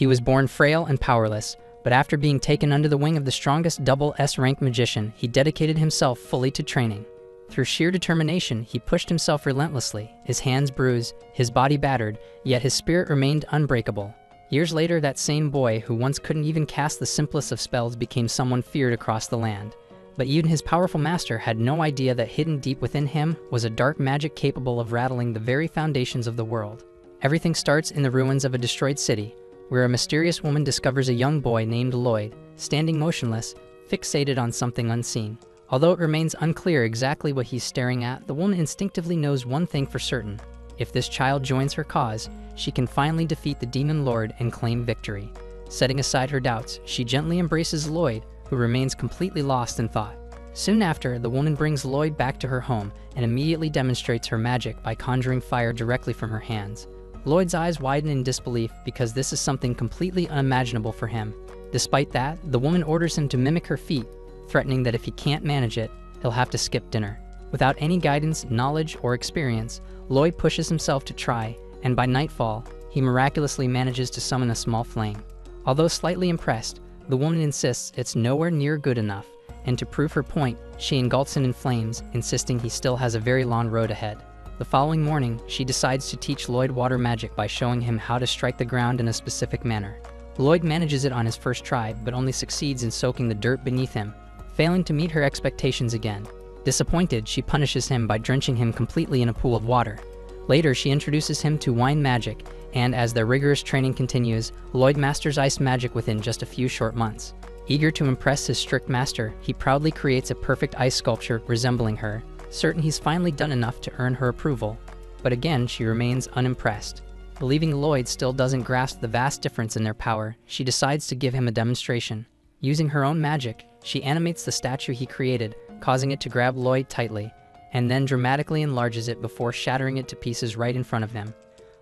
He was born frail and powerless, but after being taken under the wing of the strongest double S-rank magician, he dedicated himself fully to training. Through sheer determination, he pushed himself relentlessly, his hands bruised, his body battered, yet his spirit remained unbreakable. Years later, that same boy who once couldn't even cast the simplest of spells became someone feared across the land. But even his powerful master had no idea that hidden deep within him was a dark magic capable of rattling the very foundations of the world. Everything starts in the ruins of a destroyed city, where a mysterious woman discovers a young boy named Lloyd, standing motionless, fixated on something unseen. Although it remains unclear exactly what he's staring at, the woman instinctively knows one thing for certain. If this child joins her cause, she can finally defeat the demon lord and claim victory. Setting aside her doubts, she gently embraces Lloyd, who remains completely lost in thought. Soon after, the woman brings Lloyd back to her home and immediately demonstrates her magic by conjuring fire directly from her hands. Lloyd's eyes widen in disbelief because this is something completely unimaginable for him. Despite that, the woman orders him to mimic her feat, threatening that if he can't manage it, he'll have to skip dinner. Without any guidance, knowledge, or experience, Lloyd pushes himself to try, and by nightfall, he miraculously manages to summon a small flame. Although slightly impressed, the woman insists it's nowhere near good enough, and to prove her point, she engulfs him in flames, insisting he still has a very long road ahead. The following morning, she decides to teach Lloyd water magic by showing him how to strike the ground in a specific manner. Lloyd manages it on his first try, but only succeeds in soaking the dirt beneath him, failing to meet her expectations again. Disappointed, she punishes him by drenching him completely in a pool of water. Later, she introduces him to wine magic, and as their rigorous training continues, Lloyd masters ice magic within just a few short months. Eager to impress his strict master, he proudly creates a perfect ice sculpture resembling her, certain he's finally done enough to earn her approval. But again, she remains unimpressed. Believing Lloyd still doesn't grasp the vast difference in their power, she decides to give him a demonstration. Using her own magic, she animates the statue he created, causing it to grab Lloyd tightly, and then dramatically enlarges it before shattering it to pieces right in front of him.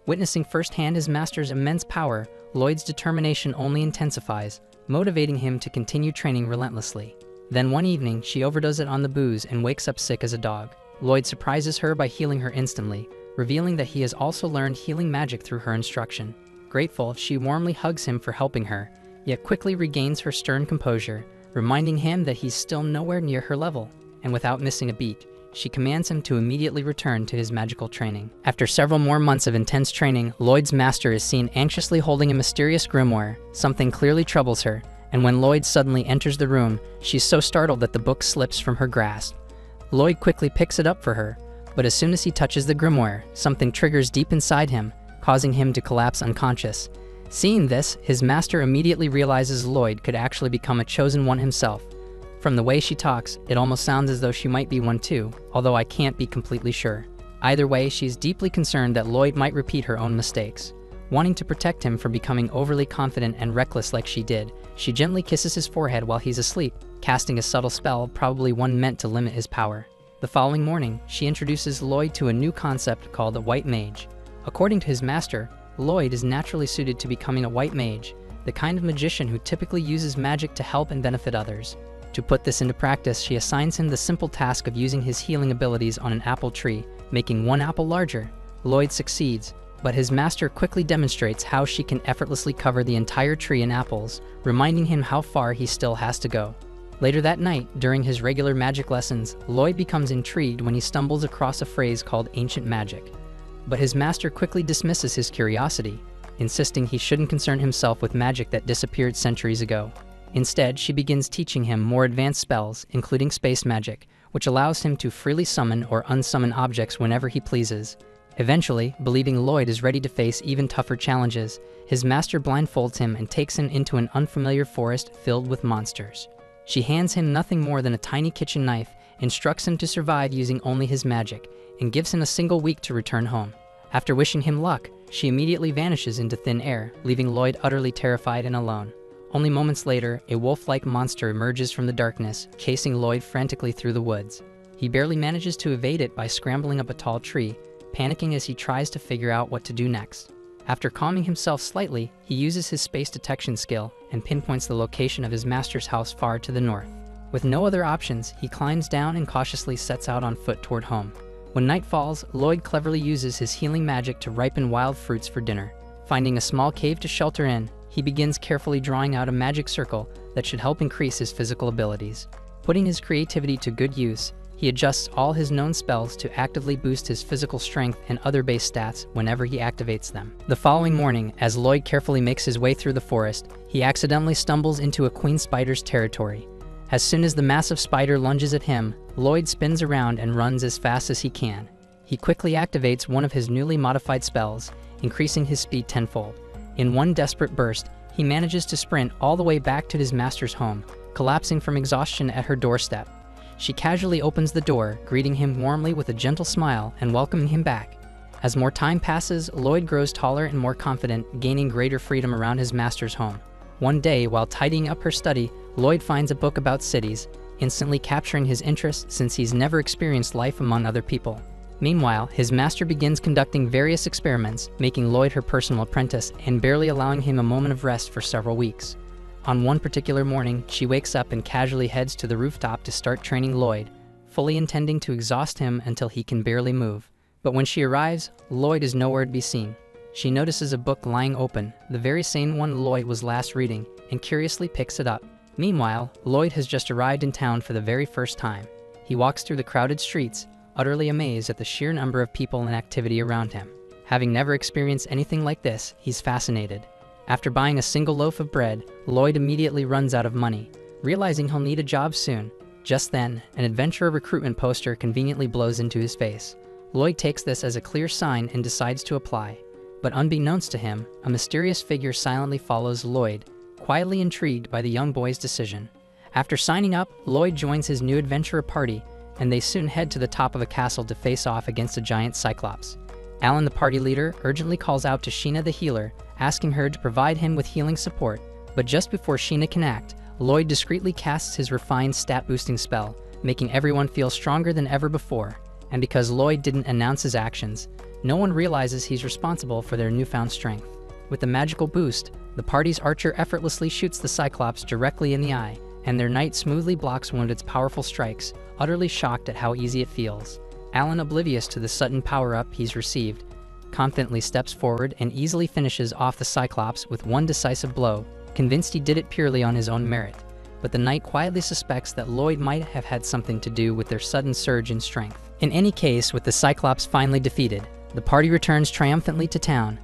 Witnessing firsthand his master's immense power, Lloyd's determination only intensifies, motivating him to continue training relentlessly. Then one evening, she overdoses on the booze and wakes up sick as a dog. Lloyd surprises her by healing her instantly, revealing that he has also learned healing magic through her instruction. Grateful, she warmly hugs him for helping her, yet quickly regains her stern composure, reminding him that he's still nowhere near her level. And without missing a beat, she commands him to immediately return to his magical training. After several more months of intense training, Lloyd's master is seen anxiously holding a mysterious grimoire. Something clearly troubles her, and when Lloyd suddenly enters the room, she's so startled that the book slips from her grasp. Lloyd quickly picks it up for her, but as soon as he touches the grimoire, something triggers deep inside him, causing him to collapse unconscious. Seeing this, his master immediately realizes Lloyd could actually become a chosen one himself. From the way she talks, it almost sounds as though she might be one too, although I can't be completely sure. Either way, she's deeply concerned that Lloyd might repeat her own mistakes. Wanting to protect him from becoming overly confident and reckless like she did, she gently kisses his forehead while he's asleep, casting a subtle spell, probably one meant to limit his power. The following morning, she introduces Lloyd to a new concept called a white mage. According to his master, Lloyd is naturally suited to becoming a white mage, the kind of magician who typically uses magic to help and benefit others. To put this into practice, she assigns him the simple task of using his healing abilities on an apple tree, making one apple larger. Lloyd succeeds, but his master quickly demonstrates how she can effortlessly cover the entire tree in apples, reminding him how far he still has to go. Later that night, during his regular magic lessons, Lloyd becomes intrigued when he stumbles across a phrase called ancient magic. But his master quickly dismisses his curiosity, insisting he shouldn't concern himself with magic that disappeared centuries ago. Instead, she begins teaching him more advanced spells, including space magic, which allows him to freely summon or unsummon objects whenever he pleases. Eventually, believing Lloyd is ready to face even tougher challenges, his master blindfolds him and takes him into an unfamiliar forest filled with monsters. She hands him nothing more than a tiny kitchen knife, instructs him to survive using only his magic, and gives him a single week to return home. After wishing him luck, she immediately vanishes into thin air, leaving Lloyd utterly terrified and alone. Only moments later, a wolf-like monster emerges from the darkness, chasing Lloyd frantically through the woods. He barely manages to evade it by scrambling up a tall tree, panicking as he tries to figure out what to do next. After calming himself slightly, he uses his space detection skill and pinpoints the location of his master's house far to the north. With no other options, he climbs down and cautiously sets out on foot toward home. When night falls, Lloyd cleverly uses his healing magic to ripen wild fruits for dinner. Finding a small cave to shelter in, he begins carefully drawing out a magic circle that should help increase his physical abilities. Putting his creativity to good use, he adjusts all his known spells to actively boost his physical strength and other base stats whenever he activates them. The following morning, as Lloyd carefully makes his way through the forest, he accidentally stumbles into a queen spider's territory. As soon as the massive spider lunges at him, Lloyd spins around and runs as fast as he can. He quickly activates one of his newly modified spells, increasing his speed tenfold. In one desperate burst, he manages to sprint all the way back to his master's home, collapsing from exhaustion at her doorstep. She casually opens the door, greeting him warmly with a gentle smile and welcoming him back. As more time passes, Lloyd grows taller and more confident, gaining greater freedom around his master's home. One day, while tidying up her study, Lloyd finds a book about cities, instantly capturing his interest since he's never experienced life among other people. Meanwhile, his master begins conducting various experiments, making Lloyd her personal apprentice and barely allowing him a moment of rest for several weeks. On one particular morning, she wakes up and casually heads to the rooftop to start training Lloyd, fully intending to exhaust him until he can barely move. But when she arrives, Lloyd is nowhere to be seen. She notices a book lying open, the very same one Lloyd was last reading, and curiously picks it up. Meanwhile, Lloyd has just arrived in town for the very first time. He walks through the crowded streets, utterly amazed at the sheer number of people and activity around him. Having never experienced anything like this, he's fascinated. After buying a single loaf of bread, Lloyd immediately runs out of money, realizing he'll need a job soon. Just then, an adventurer recruitment poster conveniently blows into his face. Lloyd takes this as a clear sign and decides to apply. But unbeknownst to him, a mysterious figure silently follows Lloyd, quietly intrigued by the young boy's decision. After signing up, Lloyd joins his new adventurer party, and they soon head to the top of a castle to face off against a giant cyclops. Alan, the party leader, urgently calls out to Sheena the healer, asking her to provide him with healing support, but just before Sheena can act, Lloyd discreetly casts his refined stat-boosting spell, making everyone feel stronger than ever before. And because Lloyd didn't announce his actions, no one realizes he's responsible for their newfound strength. With the magical boost, the party's archer effortlessly shoots the Cyclops directly in the eye, and their knight smoothly blocks one of its powerful strikes, utterly shocked at how easy it feels. Alan, oblivious to the sudden power-up he's received, confidently steps forward and easily finishes off the Cyclops with one decisive blow, convinced he did it purely on his own merit. But the knight quietly suspects that Lloyd might have had something to do with their sudden surge in strength. In any case, with the Cyclops finally defeated, the party returns triumphantly to town.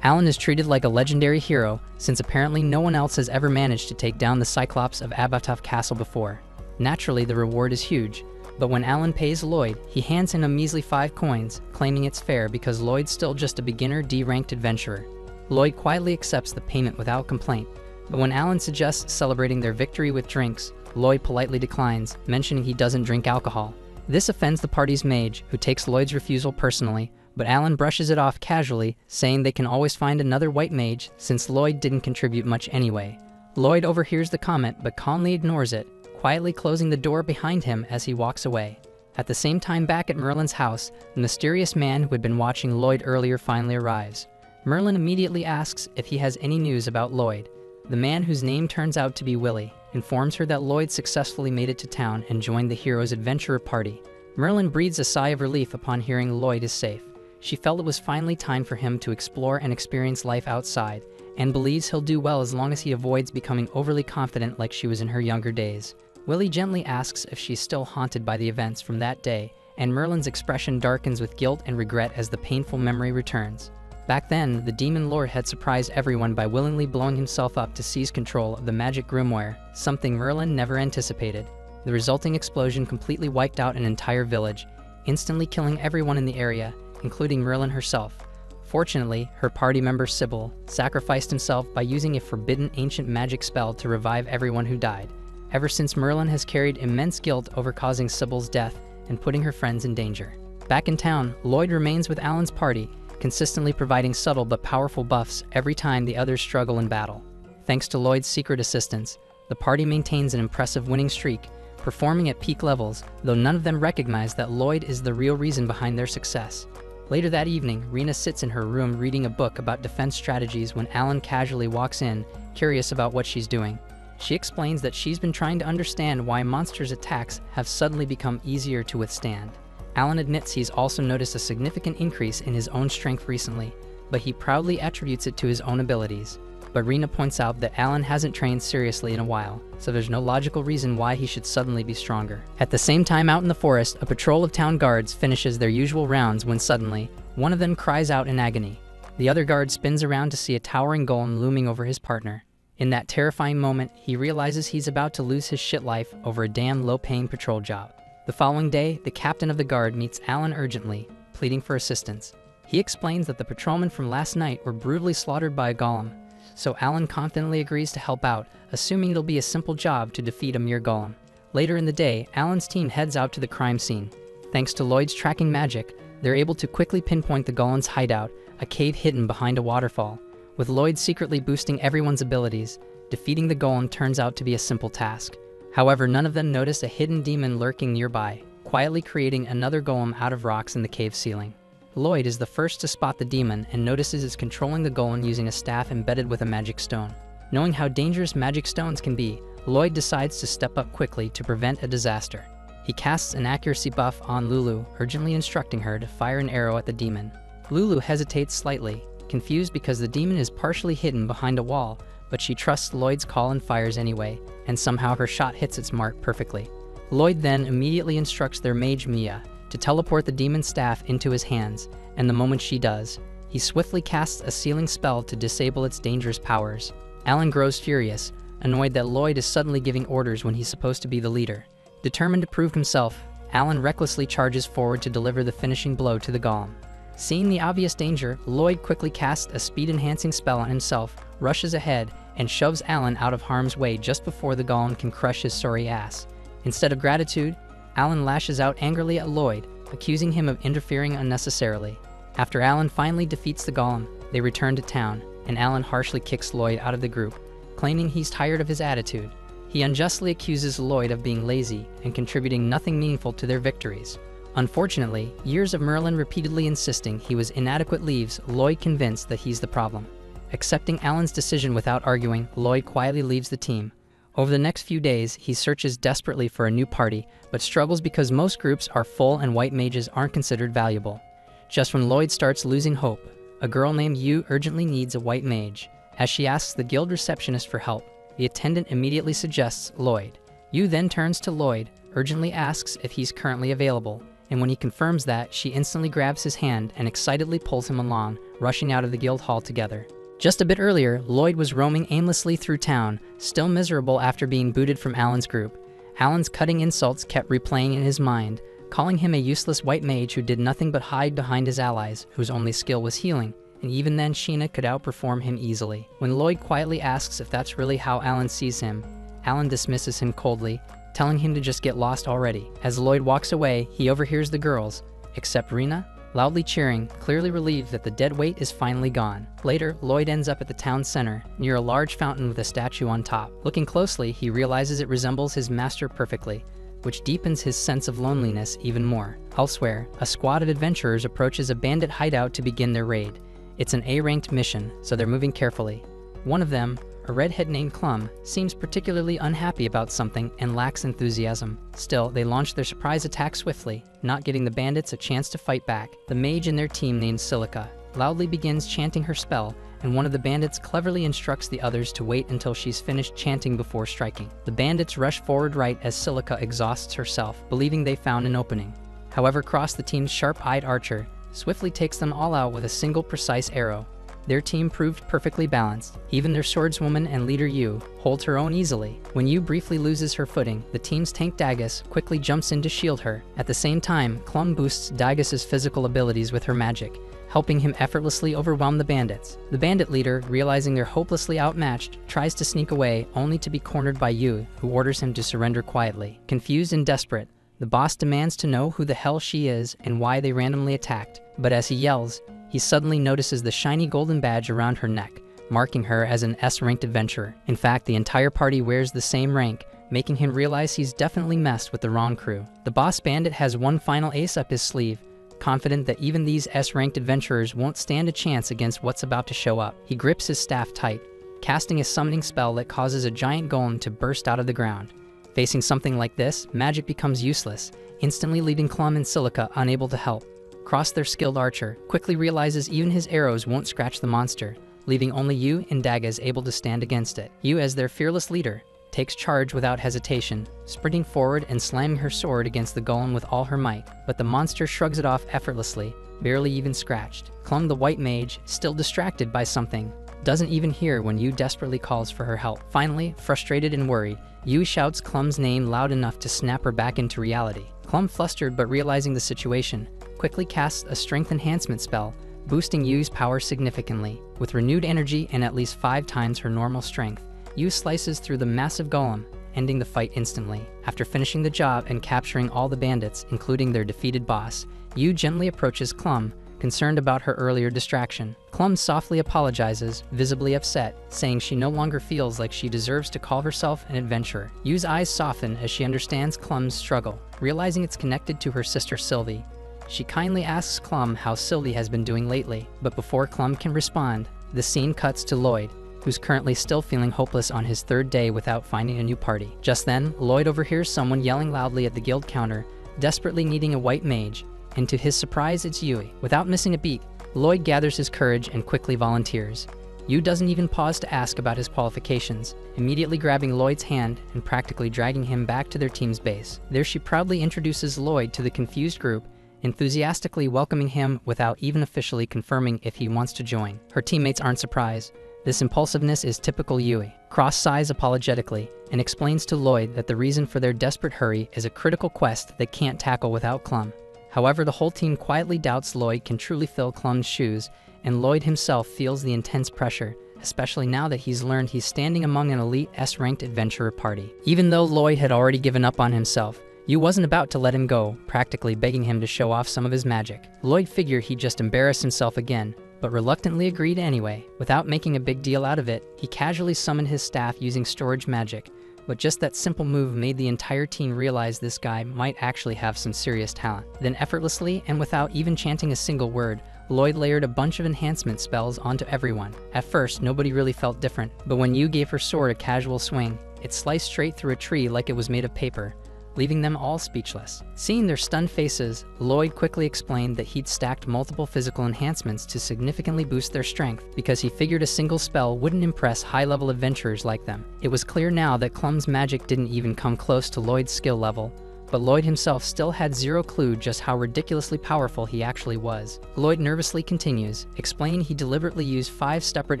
Alan is treated like a legendary hero, since apparently no one else has ever managed to take down the Cyclops of Abatov Castle before. Naturally, the reward is huge, but when Alan pays Lloyd, he hands him a measly 5 coins, claiming it's fair because Lloyd's still just a beginner D-ranked adventurer. Lloyd quietly accepts the payment without complaint, but when Alan suggests celebrating their victory with drinks, Lloyd politely declines, mentioning he doesn't drink alcohol. This offends the party's mage, who takes Lloyd's refusal personally, but Alan brushes it off casually, saying they can always find another white mage since Lloyd didn't contribute much anyway. Lloyd overhears the comment but calmly ignores it, quietly closing the door behind him as he walks away. At the same time, back at Merlin's house, the mysterious man who had been watching Lloyd earlier finally arrives. Merlin immediately asks if he has any news about Lloyd. The man, whose name turns out to be Willie, informs her that Lloyd successfully made it to town and joined the hero's adventurer party. Merlin breathes a sigh of relief upon hearing Lloyd is safe. She felt it was finally time for him to explore and experience life outside, and believes he'll do well as long as he avoids becoming overly confident like she was in her younger days. Willie gently asks if she's still haunted by the events from that day, and Merlin's expression darkens with guilt and regret as the painful memory returns. Back then, the Demon Lord had surprised everyone by willingly blowing himself up to seize control of the magic grimoire, something Merlin never anticipated. The resulting explosion completely wiped out an entire village, instantly killing everyone in the area, including Merlin herself. Fortunately, her party member Sybil sacrificed himself by using a forbidden ancient magic spell to revive everyone who died. Ever since, Merlin has carried immense guilt over causing Sybil's death and putting her friends in danger. Back in town, Lloyd remains with Alan's party, consistently providing subtle but powerful buffs every time the others struggle in battle. Thanks to Lloyd's secret assistance, the party maintains an impressive winning streak, performing at peak levels, though none of them recognize that Lloyd is the real reason behind their success. Later that evening, Rena sits in her room reading a book about defense strategies when Alan casually walks in, curious about what she's doing. She explains that she's been trying to understand why monsters' attacks have suddenly become easier to withstand. Alan admits he's also noticed a significant increase in his own strength recently, but he proudly attributes it to his own abilities. but Rina points out that Alan hasn't trained seriously in a while, so there's no logical reason why he should suddenly be stronger. At the same time out in the forest, a patrol of town guards finishes their usual rounds when suddenly, one of them cries out in agony. The other guard spins around to see a towering golem looming over his partner. In that terrifying moment, he realizes he's about to lose his shit life over a damn low-paying patrol job. The following day, the captain of the guard meets Alan urgently, pleading for assistance. He explains that the patrolmen from last night were brutally slaughtered by a golem, so Alan confidently agrees to help out, assuming it'll be a simple job to defeat a mere golem. Later in the day, Alan's team heads out to the crime scene. Thanks to Lloyd's tracking magic, they're able to quickly pinpoint the golem's hideout, a cave hidden behind a waterfall. With Lloyd secretly boosting everyone's abilities, defeating the golem turns out to be a simple task. However, none of them notice a hidden demon lurking nearby, quietly creating another golem out of rocks in the cave ceiling. Lloyd is the first to spot the demon and notices it's controlling the golem using a staff embedded with a magic stone. Knowing how dangerous magic stones can be, Lloyd decides to step up quickly to prevent a disaster. He casts an accuracy buff on Lulu, urgently instructing her to fire an arrow at the demon. Lulu hesitates slightly, confused because the demon is partially hidden behind a wall, but she trusts Lloyd's call and fires anyway, and somehow her shot hits its mark perfectly. Lloyd then immediately instructs their mage Mia to teleport the demon's staff into his hands, and the moment she does, he swiftly casts a sealing spell to disable its dangerous powers. Alan grows furious, annoyed that Lloyd is suddenly giving orders when he's supposed to be the leader. Determined to prove himself, Alan recklessly charges forward to deliver the finishing blow to the golem. Seeing the obvious danger, Lloyd quickly casts a speed-enhancing spell on himself, rushes ahead, and shoves Alan out of harm's way just before the golem can crush his sorry ass. Instead of gratitude, Alan lashes out angrily at Lloyd, accusing him of interfering unnecessarily. After Alan finally defeats the golem, they return to town, and Alan harshly kicks Lloyd out of the group, claiming he's tired of his attitude. He unjustly accuses Lloyd of being lazy and contributing nothing meaningful to their victories. Unfortunately, years of Merlin repeatedly insisting he was inadequate leaves Lloyd convinced that he's the problem. Accepting Alan's decision without arguing, Lloyd quietly leaves the team. Over the next few days, he searches desperately for a new party, but struggles because most groups are full and white mages aren't considered valuable. Just when Lloyd starts losing hope, a girl named Yu urgently needs a white mage. As she asks the guild receptionist for help, the attendant immediately suggests Lloyd. Yu then turns to Lloyd, urgently asks if he's currently available, and when he confirms that, she instantly grabs his hand and excitedly pulls him along, rushing out of the guild hall together. Just a bit earlier, Lloyd was roaming aimlessly through town, still miserable after being booted from Alan's group. Alan's cutting insults kept replaying in his mind, calling him a useless white mage who did nothing but hide behind his allies, whose only skill was healing, and even then Sheena could outperform him easily. When Lloyd quietly asks if that's really how Alan sees him, Alan dismisses him coldly, telling him to just get lost already. As Lloyd walks away, he overhears the girls, except Rina, loudly cheering, clearly relieved that the dead weight is finally gone. Later, Lloyd ends up at the town center, near a large fountain with a statue on top. Looking closely, he realizes it resembles his master perfectly, which deepens his sense of loneliness even more. Elsewhere, a squad of adventurers approaches a bandit hideout to begin their raid. It's an A-ranked mission, so they're moving carefully. One of them, a redhead named Clum, seems particularly unhappy about something and lacks enthusiasm. Still, they launch their surprise attack swiftly, not getting the bandits a chance to fight back. The mage in their team named Silica loudly begins chanting her spell, and one of the bandits cleverly instructs the others to wait until she's finished chanting before striking. The bandits rush forward right as Silica exhausts herself, believing they found an opening. However, Cross, the team's sharp-eyed archer, swiftly takes them all out with a single precise arrow. Their team proved perfectly balanced. Even their swordswoman and leader Yu holds her own easily. When Yu briefly loses her footing, the team's tank Dagus quickly jumps in to shield her. At the same time, Clum boosts Dagus's physical abilities with her magic, helping him effortlessly overwhelm the bandits. The bandit leader, realizing they're hopelessly outmatched, tries to sneak away, only to be cornered by Yu, who orders him to surrender quietly. Confused and desperate, the boss demands to know who the hell she is and why they randomly attacked. But as he yells, he suddenly notices the shiny golden badge around her neck, marking her as an S-ranked adventurer. In fact, the entire party wears the same rank, making him realize he's definitely messed with the wrong crew. The boss bandit has one final ace up his sleeve, confident that even these S-ranked adventurers won't stand a chance against what's about to show up. He grips his staff tight, casting a summoning spell that causes a giant golem to burst out of the ground. Facing something like this, magic becomes useless, instantly leaving Clum and Silica unable to help. Cross, their skilled archer, quickly realizes even his arrows won't scratch the monster, leaving only Yu and Dagas able to stand against it. Yu, as their fearless leader, takes charge without hesitation, sprinting forward and slamming her sword against the golem with all her might, but the monster shrugs it off effortlessly, barely even scratched. Clum, the white mage, still distracted by something, doesn't even hear when Yu desperately calls for her help. Finally, frustrated and worried, Yu shouts Clum's name loud enough to snap her back into reality. Clum, flustered but realizing the situation, quickly casts a strength enhancement spell, boosting Yu's power significantly. With renewed energy and at least 5 times her normal strength, Yu slices through the massive golem, ending the fight instantly. After finishing the job and capturing all the bandits, including their defeated boss, Yu gently approaches Clum, concerned about her earlier distraction. Clum softly apologizes, visibly upset, saying she no longer feels like she deserves to call herself an adventurer. Yu's eyes soften as she understands Clum's struggle. Realizing it's connected to her sister Sylvie, she kindly asks Clum how Sylvie has been doing lately. But before Clum can respond, the scene cuts to Lloyd, who's currently still feeling hopeless on his 3rd day without finding a new party. Just then, Lloyd overhears someone yelling loudly at the guild counter, desperately needing a white mage, and to his surprise, it's Yui. Without missing a beat, Lloyd gathers his courage and quickly volunteers. Yu doesn't even pause to ask about his qualifications, immediately grabbing Lloyd's hand and practically dragging him back to their team's base. There she proudly introduces Lloyd to the confused group, enthusiastically welcoming him without even officially confirming if he wants to join. Her teammates aren't surprised. This impulsiveness is typical Yui. Cross sighs apologetically and explains to Lloyd that the reason for their desperate hurry is a critical quest they can't tackle without Clum. However, the whole team quietly doubts Lloyd can truly fill Clum's shoes, and Lloyd himself feels the intense pressure, especially now that he's learned he's standing among an elite S-ranked adventurer party. Even though Lloyd had already given up on himself, Yu wasn't about to let him go, practically begging him to show off some of his magic. Lloyd figured he'd just embarrass himself again, but reluctantly agreed anyway. Without making a big deal out of it, he casually summoned his staff using storage magic, but just that simple move made the entire team realize this guy might actually have some serious talent. Then effortlessly, and without even chanting a single word, Lloyd layered a bunch of enhancement spells onto everyone. At first, nobody really felt different, but when Yu gave her sword a casual swing, it sliced straight through a tree like it was made of paper, leaving them all speechless. Seeing their stunned faces, Lloyd quickly explained that he'd stacked multiple physical enhancements to significantly boost their strength because he figured a single spell wouldn't impress high-level adventurers like them. It was clear now that Clum's magic didn't even come close to Lloyd's skill level, but Lloyd himself still had zero clue just how ridiculously powerful he actually was. Lloyd nervously continues, explaining he deliberately used 5 separate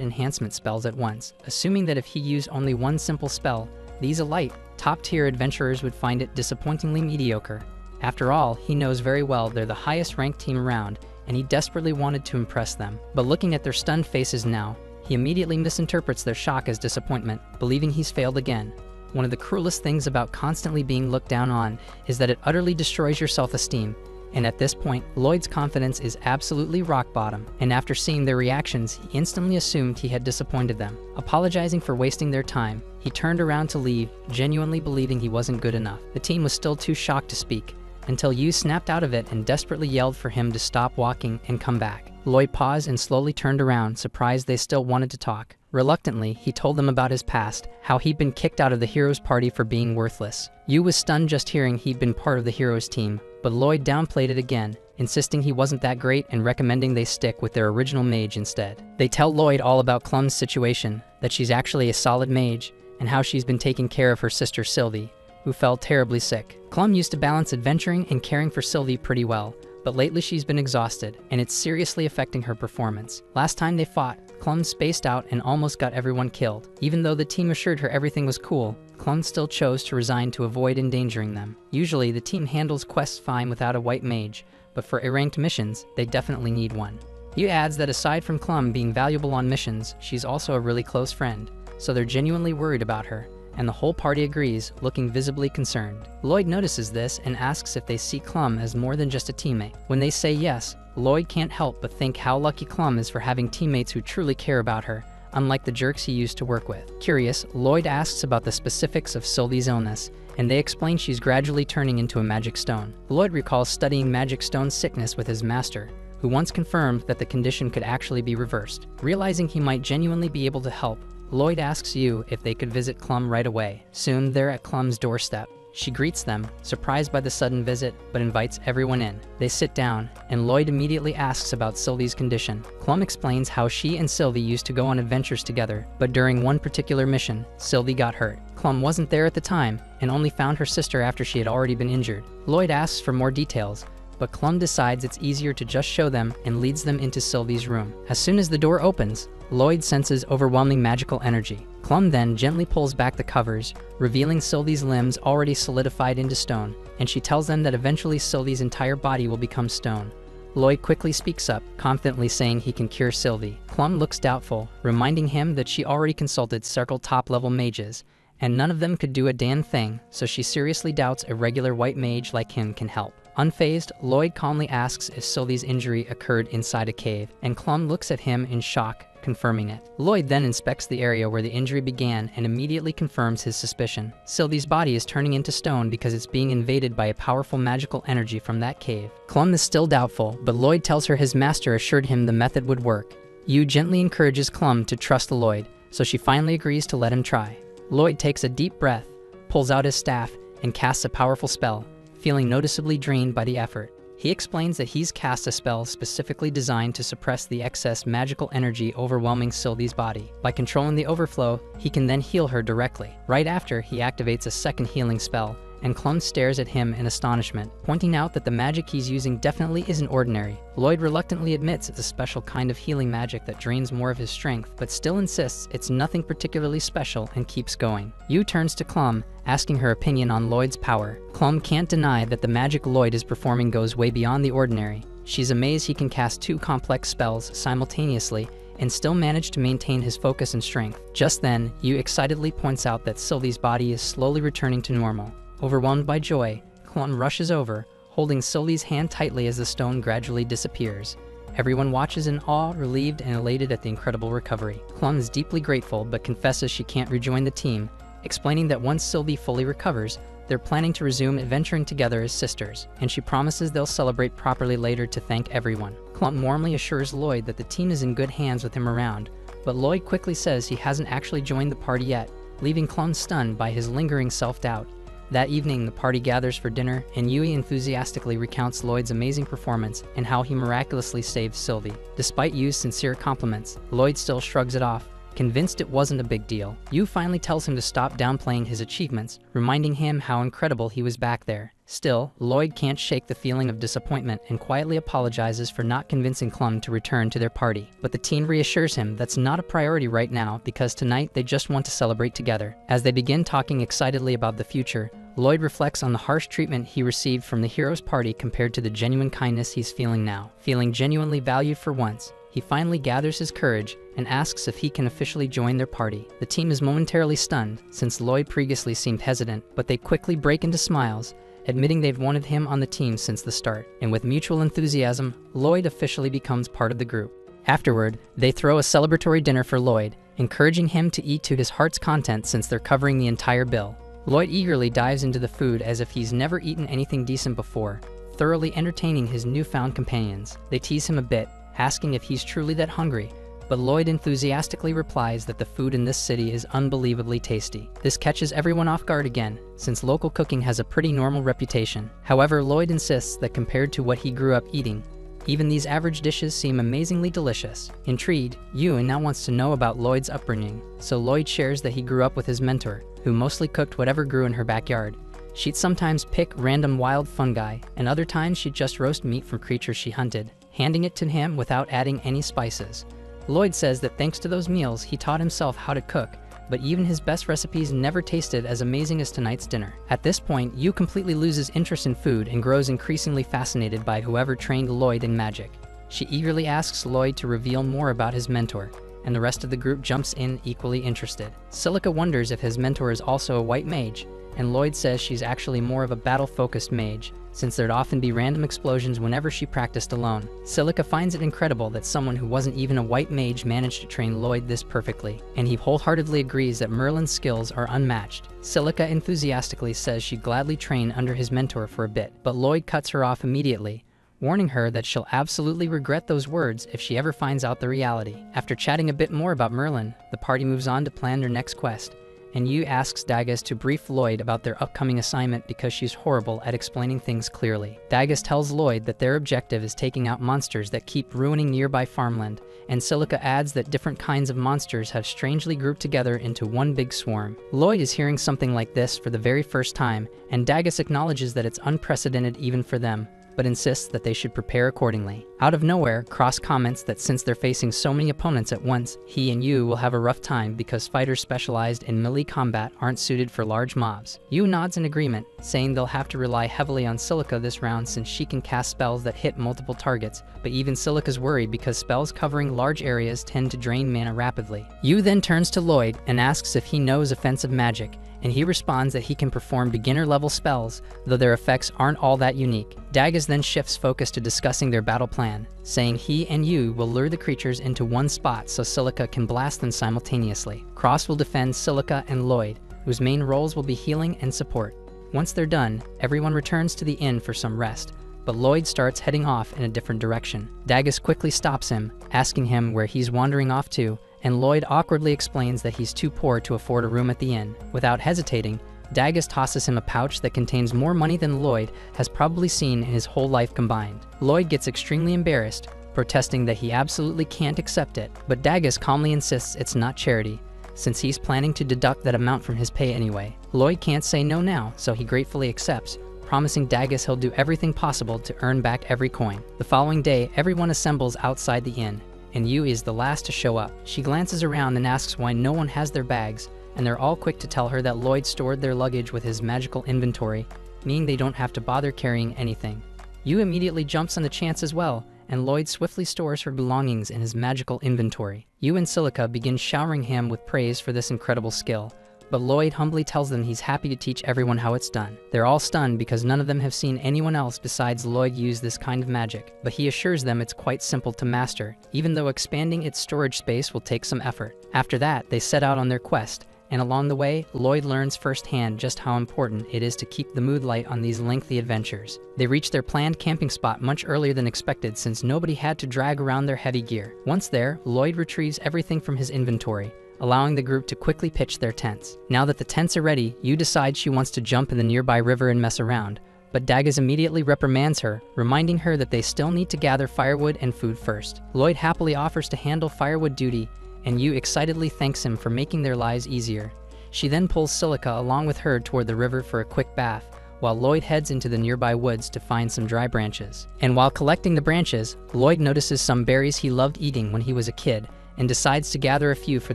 enhancement spells at once, assuming that if he used only one simple spell, these elite, top-tier adventurers would find it disappointingly mediocre. After all, he knows very well they're the highest-ranked team around, and he desperately wanted to impress them. But looking at their stunned faces now, he immediately misinterprets their shock as disappointment, believing he's failed again. One of the cruelest things about constantly being looked down on is that it utterly destroys your self-esteem, and at this point, Lloyd's confidence is absolutely rock bottom, and after seeing their reactions, he instantly assumed he had disappointed them. Apologizing for wasting their time, he turned around to leave, genuinely believing he wasn't good enough. The team was still too shocked to speak, until Yu snapped out of it and desperately yelled for him to stop walking and come back. Lloyd paused and slowly turned around, surprised they still wanted to talk. Reluctantly, he told them about his past, how he'd been kicked out of the heroes' party for being worthless. Yu was stunned just hearing he'd been part of the heroes' team, but Lloyd downplayed it again, insisting he wasn't that great and recommending they stick with their original mage instead. They tell Lloyd all about Clum's situation, that she's actually a solid mage, and how she's been taking care of her sister Sylvie, who fell terribly sick. Clum used to balance adventuring and caring for Sylvie pretty well, but lately she's been exhausted, and it's seriously affecting her performance. Last time they fought, Clum spaced out and almost got everyone killed. Even though the team assured her everything was cool, Clum still chose to resign to avoid endangering them. Usually, the team handles quests fine without a white mage, but for A-ranked missions, they definitely need one. Yu adds that aside from Clum being valuable on missions, she's also a really close friend, so they're genuinely worried about her, and the whole party agrees, looking visibly concerned. Lloyd notices this and asks if they see Clum as more than just a teammate. When they say yes, Lloyd can't help but think how lucky Clum is for having teammates who truly care about her, unlike the jerks he used to work with. Curious, Lloyd asks about the specifics of Sylvie's illness, and they explain she's gradually turning into a magic stone. Lloyd recalls studying magic stone sickness with his master, who once confirmed that the condition could actually be reversed. Realizing he might genuinely be able to help, Lloyd asks Yu if they could visit Clum right away. Soon, they're at Clum's doorstep. She greets them, surprised by the sudden visit, but invites everyone in. They sit down, and Lloyd immediately asks about Sylvie's condition. Clum explains how she and Sylvie used to go on adventures together, but during one particular mission, Sylvie got hurt. Clum wasn't there at the time, and only found her sister after she had already been injured. Lloyd asks for more details, but Clum decides it's easier to just show them and leads them into Sylvie's room. As soon as the door opens, Lloyd senses overwhelming magical energy. Clum then gently pulls back the covers, revealing Sylvie's limbs already solidified into stone, and she tells them that eventually Sylvie's entire body will become stone. Lloyd quickly speaks up, confidently saying he can cure Sylvie. Clum looks doubtful, reminding him that she already consulted several top-level mages, and none of them could do a damn thing, so she seriously doubts a regular white mage like him can help. Unfazed, Lloyd calmly asks if Sylvie's injury occurred inside a cave, and Clum looks at him in shock, confirming it. Lloyd then inspects the area where the injury began and immediately confirms his suspicion. Sylvie's body is turning into stone because it's being invaded by a powerful magical energy from that cave. Clum is still doubtful, but Lloyd tells her his master assured him the method would work. Yu gently encourages Clum to trust Lloyd, so she finally agrees to let him try. Lloyd takes a deep breath, pulls out his staff, and casts a powerful spell, feeling noticeably drained by the effort. He explains that he's cast a spell specifically designed to suppress the excess magical energy overwhelming Sylvie's body. By controlling the overflow, he can then heal her directly. Right after, he activates a second healing spell, and Clum stares at him in astonishment, pointing out that the magic he's using definitely isn't ordinary. Lloyd reluctantly admits it's a special kind of healing magic that drains more of his strength, but still insists it's nothing particularly special and keeps going. Yu turns to Clum, asking her opinion on Lloyd's power. Clum can't deny that the magic Lloyd is performing goes way beyond the ordinary. She's amazed he can cast two complex spells simultaneously and still manage to maintain his focus and strength. Just then, Yu excitedly points out that Sylvie's body is slowly returning to normal. Overwhelmed by joy, Clum rushes over, holding Sylvie's hand tightly as the stone gradually disappears. Everyone watches in awe, relieved and elated at the incredible recovery. Clum is deeply grateful but confesses she can't rejoin the team, explaining that once Sylvie fully recovers, they're planning to resume adventuring together as sisters, and she promises they'll celebrate properly later to thank everyone. Clum warmly assures Lloyd that the team is in good hands with him around, but Lloyd quickly says he hasn't actually joined the party yet, leaving Clum stunned by his lingering self-doubt. That evening, the party gathers for dinner, and Yui enthusiastically recounts Lloyd's amazing performance and how he miraculously saved Sylvie. Despite Yu's sincere compliments, Lloyd still shrugs it off, convinced it wasn't a big deal. Yu finally tells him to stop downplaying his achievements, reminding him how incredible he was back there. Still, Lloyd can't shake the feeling of disappointment and quietly apologizes for not convincing Clum to return to their party. But the teen reassures him that's not a priority right now because tonight they just want to celebrate together. As they begin talking excitedly about the future, Lloyd reflects on the harsh treatment he received from the hero's party compared to the genuine kindness he's feeling now. Feeling genuinely valued for once, he finally gathers his courage and asks if he can officially join their party. The team is momentarily stunned, since Lloyd previously seemed hesitant, but they quickly break into smiles, admitting they've wanted him on the team since the start. And with mutual enthusiasm, Lloyd officially becomes part of the group. Afterward, they throw a celebratory dinner for Lloyd, encouraging him to eat to his heart's content since they're covering the entire bill. Lloyd eagerly dives into the food as if he's never eaten anything decent before, thoroughly entertaining his newfound companions. They tease him a bit, asking if he's truly that hungry, but Lloyd enthusiastically replies that the food in this city is unbelievably tasty. This catches everyone off guard again, since local cooking has a pretty normal reputation. However, Lloyd insists that compared to what he grew up eating, even these average dishes seem amazingly delicious. Intrigued, Ewan now wants to know about Lloyd's upbringing, so Lloyd shares that he grew up with his mentor, who mostly cooked whatever grew in her backyard. She'd sometimes pick random wild fungi, and other times she'd just roast meat from creatures she hunted, handing it to him without adding any spices. Lloyd says that thanks to those meals, he taught himself how to cook, but even his best recipes never tasted as amazing as tonight's dinner. At this point, Yu completely loses interest in food and grows increasingly fascinated by whoever trained Lloyd in magic. She eagerly asks Lloyd to reveal more about his mentor, and the rest of the group jumps in equally interested. Silica wonders if his mentor is also a white mage, and Lloyd says she's actually more of a battle-focused mage, since there'd often be random explosions whenever she practiced alone. Silica finds it incredible that someone who wasn't even a white mage managed to train Lloyd this perfectly, and he wholeheartedly agrees that Merlin's skills are unmatched. Silica enthusiastically says she'd gladly train under his mentor for a bit, but Lloyd cuts her off immediately, warning her that she'll absolutely regret those words if she ever finds out the reality. After chatting a bit more about Merlin, the party moves on to plan their next quest, and Yu asks Dagus to brief Lloyd about their upcoming assignment because she's horrible at explaining things clearly. Dagus tells Lloyd that their objective is taking out monsters that keep ruining nearby farmland, and Silica adds that different kinds of monsters have strangely grouped together into one big swarm. Lloyd is hearing something like this for the very first time, and Dagus acknowledges that it's unprecedented even for them, but insists that they should prepare accordingly. Out of nowhere, Cross comments that since they're facing so many opponents at once, he and Yu will have a rough time because fighters specialized in melee combat aren't suited for large mobs. Yu nods in agreement, saying they'll have to rely heavily on Silica this round since she can cast spells that hit multiple targets, but even Silica's worried because spells covering large areas tend to drain mana rapidly. Yu then turns to Lloyd and asks if he knows offensive magic, and he responds that he can perform beginner-level spells, though their effects aren't all that unique. Dagus then shifts focus to discussing their battle plan, saying he and Yu will lure the creatures into one spot so Silica can blast them simultaneously. Cross will defend Silica and Lloyd, whose main roles will be healing and support. Once they're done, everyone returns to the inn for some rest, but Lloyd starts heading off in a different direction. Dagus quickly stops him, asking him where he's wandering off to, and Lloyd awkwardly explains that he's too poor to afford a room at the inn. Without hesitating, Dagus tosses him a pouch that contains more money than Lloyd has probably seen in his whole life combined. Lloyd gets extremely embarrassed, protesting that he absolutely can't accept it, but Dagus calmly insists it's not charity, since he's planning to deduct that amount from his pay anyway. Lloyd can't say no now, so he gratefully accepts, promising Dagus he'll do everything possible to earn back every coin. The following day, everyone assembles outside the inn, and Yu is the last to show up. She glances around and asks why no one has their bags, and they're all quick to tell her that Lloyd stored their luggage with his magical inventory, meaning they don't have to bother carrying anything. Yu immediately jumps on the chance as well, and Lloyd swiftly stores her belongings in his magical inventory. Yu and Silica begin showering him with praise for this incredible skill, but Lloyd humbly tells them he's happy to teach everyone how it's done. They're all stunned because none of them have seen anyone else besides Lloyd use this kind of magic, but he assures them it's quite simple to master, even though expanding its storage space will take some effort. After that, they set out on their quest, and along the way, Lloyd learns firsthand just how important it is to keep the mood light on these lengthy adventures. They reach their planned camping spot much earlier than expected since nobody had to drag around their heavy gear. Once there, Lloyd retrieves everything from his inventory, allowing the group to quickly pitch their tents. Now that the tents are ready, Yu decides she wants to jump in the nearby river and mess around, but Dagus immediately reprimands her, reminding her that they still need to gather firewood and food first. Lloyd happily offers to handle firewood duty, and Yu excitedly thanks him for making their lives easier. She then pulls Silica along with her toward the river for a quick bath, while Lloyd heads into the nearby woods to find some dry branches. And while collecting the branches, Lloyd notices some berries he loved eating when he was a kid, and decides to gather a few for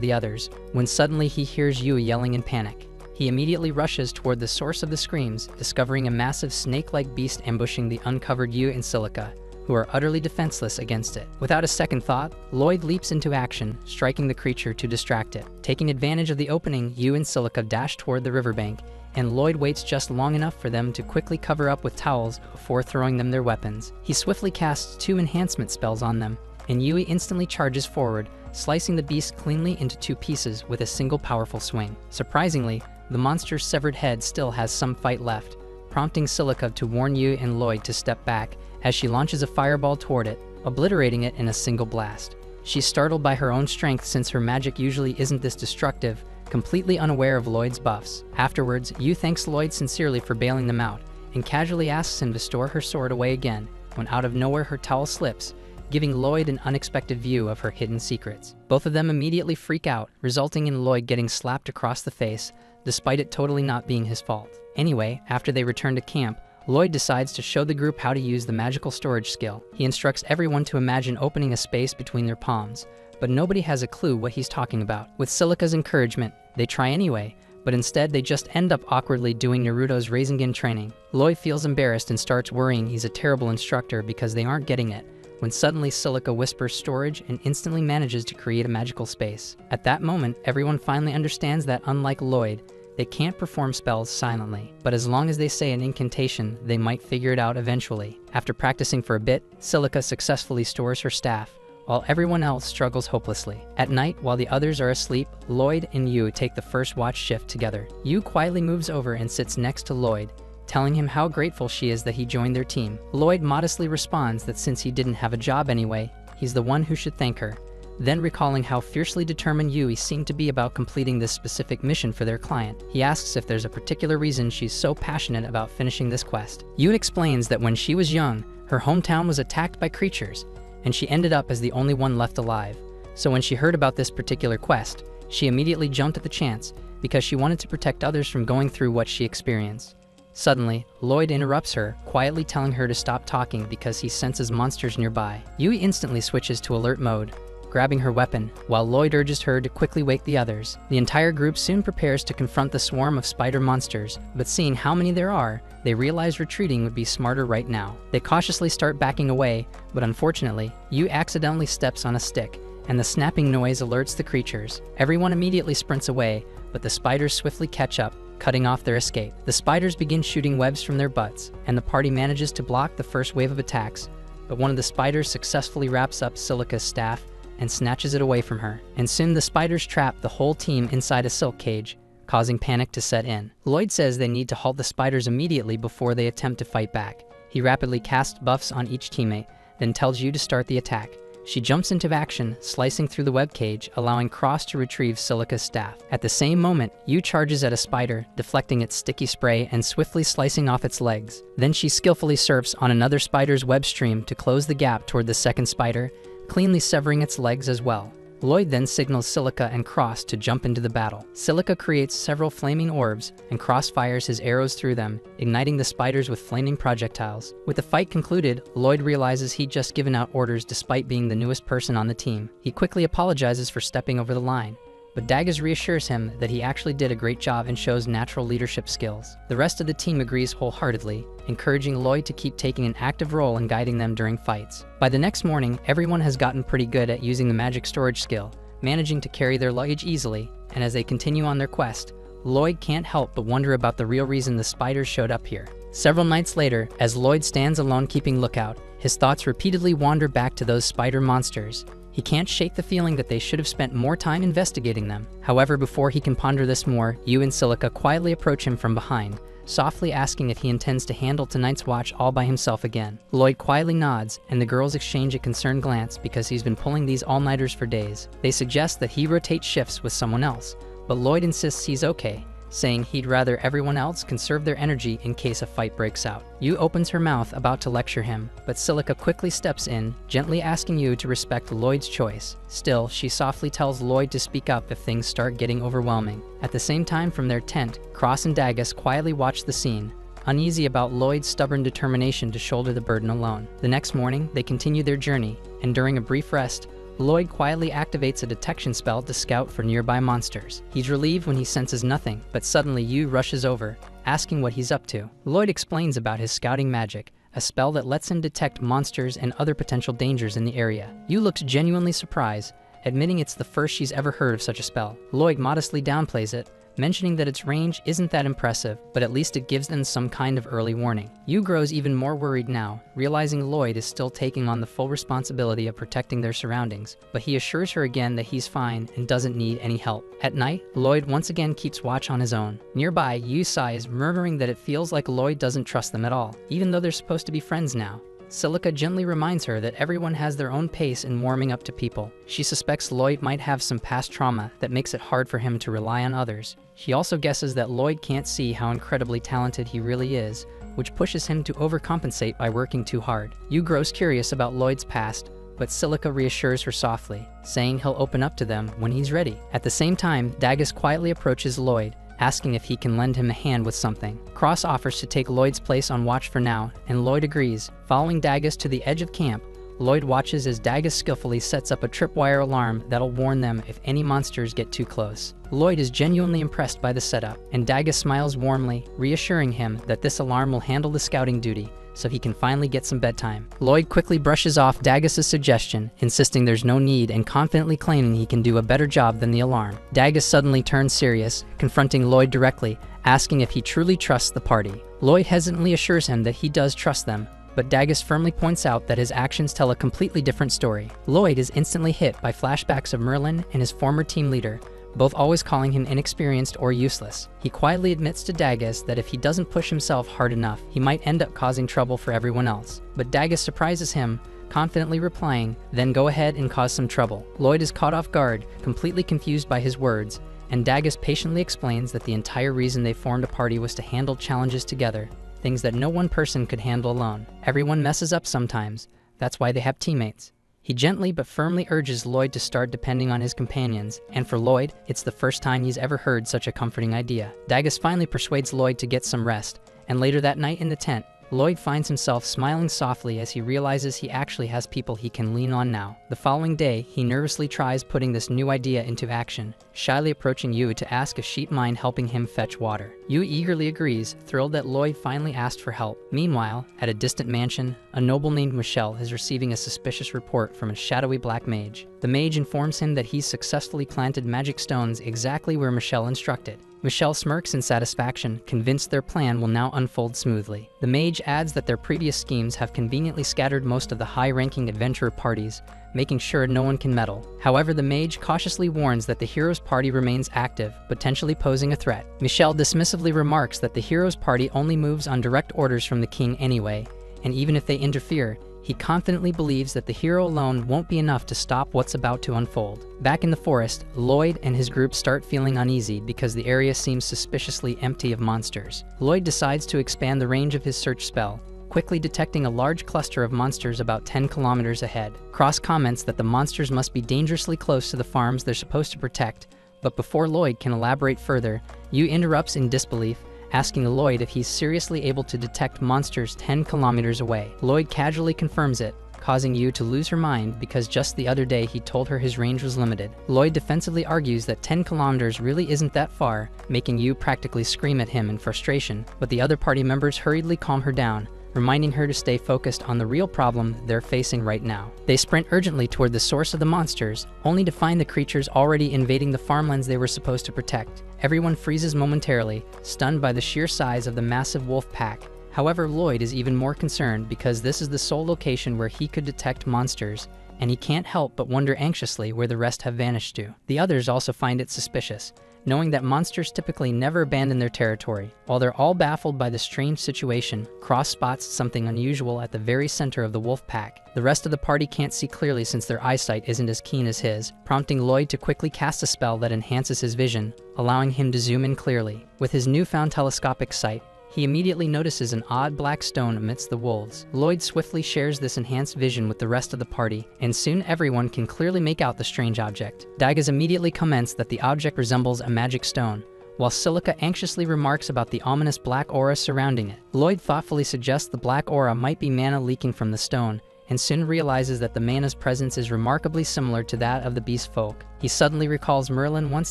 the others, when suddenly he hears Yu yelling in panic. He immediately rushes toward the source of the screams, discovering a massive snake-like beast ambushing the uncovered Yu and Silica, who are utterly defenseless against it. Without a second thought, Lloyd leaps into action, striking the creature to distract it. Taking advantage of the opening, Yu and Silica dash toward the riverbank, and Lloyd waits just long enough for them to quickly cover up with towels before throwing them their weapons. He swiftly casts 2 enhancement spells on them, and Yui instantly charges forward, slicing the beast cleanly into 2 pieces with a single powerful swing. Surprisingly, the monster's severed head still has some fight left, prompting Silica to warn Yu and Lloyd to step back as she launches a fireball toward it, obliterating it in a single blast. She's startled by her own strength since her magic usually isn't this destructive, completely unaware of Lloyd's buffs. Afterwards, Yu thanks Lloyd sincerely for bailing them out, and casually asks him to store her sword away again, when out of nowhere her towel slips, giving Lloyd an unexpected view of her hidden secrets. Both of them immediately freak out, resulting in Lloyd getting slapped across the face, despite it totally not being his fault. Anyway, after they return to camp, Lloyd decides to show the group how to use the magical storage skill. He instructs everyone to imagine opening a space between their palms, but nobody has a clue what he's talking about. With Silica's encouragement, they try anyway, but instead they just end up awkwardly doing Naruto's Rasengan training. Lloyd feels embarrassed and starts worrying he's a terrible instructor because they aren't getting it, when suddenly Silica whispers storage and instantly manages to create a magical space. At that moment, everyone finally understands that unlike Lloyd, they can't perform spells silently, but as long as they say an incantation, they might figure it out eventually. After practicing for a bit, Silica successfully stores her staff, while everyone else struggles hopelessly. At night, while the others are asleep, Lloyd and Yu take the first watch shift together. Yu quietly moves over and sits next to Lloyd, telling him how grateful she is that he joined their team. Lloyd modestly responds that since he didn't have a job anyway, he's the one who should thank her, Then recalling how fiercely determined Yui seemed to be about completing this specific mission for their client, he asks if there's a particular reason she's so passionate about finishing this quest. Yui explains that when she was young, her hometown was attacked by creatures, and she ended up as the only one left alive. So when she heard about this particular quest, she immediately jumped at the chance because she wanted to protect others from going through what she experienced. Suddenly, Lloyd interrupts her, quietly telling her to stop talking because he senses monsters nearby. Yui instantly switches to alert mode, grabbing her weapon, while Lloyd urges her to quickly wake the others. The entire group soon prepares to confront the swarm of spider monsters, but seeing how many there are, they realize retreating would be smarter right now. They cautiously start backing away, but unfortunately, Yui accidentally steps on a stick, and the snapping noise alerts the creatures. Everyone immediately sprints away, but the spiders swiftly catch up, cutting off their escape. The spiders begin shooting webs from their butts, and the party manages to block the first wave of attacks, but one of the spiders successfully wraps up Silica's staff and snatches it away from her. And soon the spiders trap the whole team inside a silk cage, causing panic to set in. Lloyd says they need to halt the spiders immediately before they attempt to fight back. He rapidly casts buffs on each teammate, then tells Yu to start the attack. She jumps into action, slicing through the web cage, allowing Cross to retrieve Silica's staff. At the same moment, Yu charges at a spider, deflecting its sticky spray and swiftly slicing off its legs. Then she skillfully surfs on another spider's web stream to close the gap toward the second spider, cleanly severing its legs as well. Lloyd then signals Silica and Cross to jump into the battle. Silica creates several flaming orbs, and Cross fires his arrows through them, igniting the spiders with flaming projectiles. With the fight concluded, Lloyd realizes he'd just given out orders despite being the newest person on the team. He quickly apologizes for stepping over the line, but Daggers reassures him that he actually did a great job and shows natural leadership skills. The rest of the team agrees wholeheartedly, encouraging Lloyd to keep taking an active role in guiding them during fights. By the next morning, everyone has gotten pretty good at using the magic storage skill, managing to carry their luggage easily, and as they continue on their quest, Lloyd can't help but wonder about the real reason the spiders showed up here. Several nights later, as Lloyd stands alone keeping lookout, his thoughts repeatedly wander back to those spider monsters. He can't shake the feeling that they should have spent more time investigating them. However, before he can ponder this more, Yu and Silica quietly approach him from behind, softly asking if he intends to handle tonight's watch all by himself again. Lloyd quietly nods, and the girls exchange a concerned glance because he's been pulling these all-nighters for days. They suggest that he rotate shifts with someone else, but Lloyd insists he's okay, saying he'd rather everyone else conserve their energy in case a fight breaks out. Yu opens her mouth about to lecture him, but Silica quickly steps in, gently asking Yu to respect Lloyd's choice. Still, she softly tells Lloyd to speak up if things start getting overwhelming. At the same time, from their tent, Cross and Daggis quietly watch the scene, uneasy about Lloyd's stubborn determination to shoulder the burden alone. The next morning, they continue their journey, and during a brief rest, Lloyd quietly activates a detection spell to scout for nearby monsters. He's relieved when he senses nothing, but suddenly Yu rushes over, asking what he's up to. Lloyd explains about his scouting magic, a spell that lets him detect monsters and other potential dangers in the area. Yu looks genuinely surprised, admitting it's the first she's ever heard of such a spell. Lloyd modestly downplays it, mentioning that its range isn't that impressive, but at least it gives them some kind of early warning. Yu grows even more worried now, realizing Lloyd is still taking on the full responsibility of protecting their surroundings, but he assures her again that he's fine and doesn't need any help. At night, Lloyd once again keeps watch on his own. Nearby, Yu sighs, murmuring that it feels like Lloyd doesn't trust them at all, even though they're supposed to be friends now. Silica gently reminds her that everyone has their own pace in warming up to people. She suspects Lloyd might have some past trauma that makes it hard for him to rely on others. She also guesses that Lloyd can't see how incredibly talented he really is, which pushes him to overcompensate by working too hard. Yu grows curious about Lloyd's past, but Silica reassures her softly, saying he'll open up to them when he's ready. At the same time, Daggis quietly approaches Lloyd, asking if he can lend him a hand with something. Cross offers to take Lloyd's place on watch for now, and Lloyd agrees. Following Daggis to the edge of camp, Lloyd watches as Daggis skillfully sets up a tripwire alarm that'll warn them if any monsters get too close. Lloyd is genuinely impressed by the setup, and Daggis smiles warmly, reassuring him that this alarm will handle the scouting duty, so he can finally get some bedtime. Lloyd quickly brushes off Daggis' suggestion, insisting there's no need and confidently claiming he can do a better job than the alarm. Daggis suddenly turns serious, confronting Lloyd directly, asking if he truly trusts the party. Lloyd hesitantly assures him that he does trust them, but Daggis firmly points out that his actions tell a completely different story. Lloyd is instantly hit by flashbacks of Merlin and his former team leader, both always calling him inexperienced or useless. He quietly admits to Daggis that if he doesn't push himself hard enough, he might end up causing trouble for everyone else. But Daggis surprises him, confidently replying, "Then go ahead and cause some trouble." Lloyd is caught off guard, completely confused by his words, and Dagus patiently explains that the entire reason they formed a party was to handle challenges together, things that no one person could handle alone. Everyone messes up sometimes, that's why they have teammates. He gently but firmly urges Lloyd to start depending on his companions, and for Lloyd, it's the first time he's ever heard such a comforting idea. Dagus finally persuades Lloyd to get some rest, and later that night in the tent, Lloyd finds himself smiling softly as he realizes he actually has people he can lean on now. The following day, he nervously tries putting this new idea into action, shyly approaching Yu to ask if she'd mind helping him fetch water. Yu eagerly agrees, thrilled that Lloyd finally asked for help. Meanwhile, at a distant mansion, a noble named Michelle is receiving a suspicious report from a shadowy black mage. The mage informs him that he's successfully planted magic stones exactly where Michelle instructed. Michelle smirks in satisfaction, convinced their plan will now unfold smoothly. The mage adds that their previous schemes have conveniently scattered most of the high-ranking adventurer parties, making sure no one can meddle. However, the mage cautiously warns that the hero's party remains active, potentially posing a threat. Michelle dismissively remarks that the hero's party only moves on direct orders from the king anyway, and even if they interfere, he confidently believes that the hero alone won't be enough to stop what's about to unfold. Back in the forest, Lloyd and his group start feeling uneasy because the area seems suspiciously empty of monsters. Lloyd decides to expand the range of his search spell, quickly detecting a large cluster of monsters about 10 kilometers ahead. Cross comments that the monsters must be dangerously close to the farms they're supposed to protect, but before Lloyd can elaborate further, Yu interrupts in disbelief, asking Lloyd if he's seriously able to detect monsters 10 kilometers away. Lloyd casually confirms it, causing Yu to lose her mind because just the other day he told her his range was limited. Lloyd defensively argues that 10 kilometers really isn't that far, making Yu practically scream at him in frustration, but the other party members hurriedly calm her down, reminding her to stay focused on the real problem they're facing right now. They sprint urgently toward the source of the monsters, only to find the creatures already invading the farmlands they were supposed to protect. Everyone freezes momentarily, stunned by the sheer size of the massive wolf pack. However, Lloyd is even more concerned because this is the sole location where he could detect monsters, and he can't help but wonder anxiously where the rest have vanished to. The others also find it suspicious, knowing that monsters typically never abandon their territory. While they're all baffled by the strange situation, Cross spots something unusual at the very center of the wolf pack. The rest of the party can't see clearly since their eyesight isn't as keen as his, prompting Lloyd to quickly cast a spell that enhances his vision, allowing him to zoom in clearly. With his newfound telescopic sight, he immediately notices an odd black stone amidst the wolves. Lloyd swiftly shares this enhanced vision with the rest of the party, and soon everyone can clearly make out the strange object. Dagus immediately comments that the object resembles a magic stone, while Silica anxiously remarks about the ominous black aura surrounding it. Lloyd thoughtfully suggests the black aura might be mana leaking from the stone, and soon realizes that the mana's presence is remarkably similar to that of the beast folk. He suddenly recalls Merlin once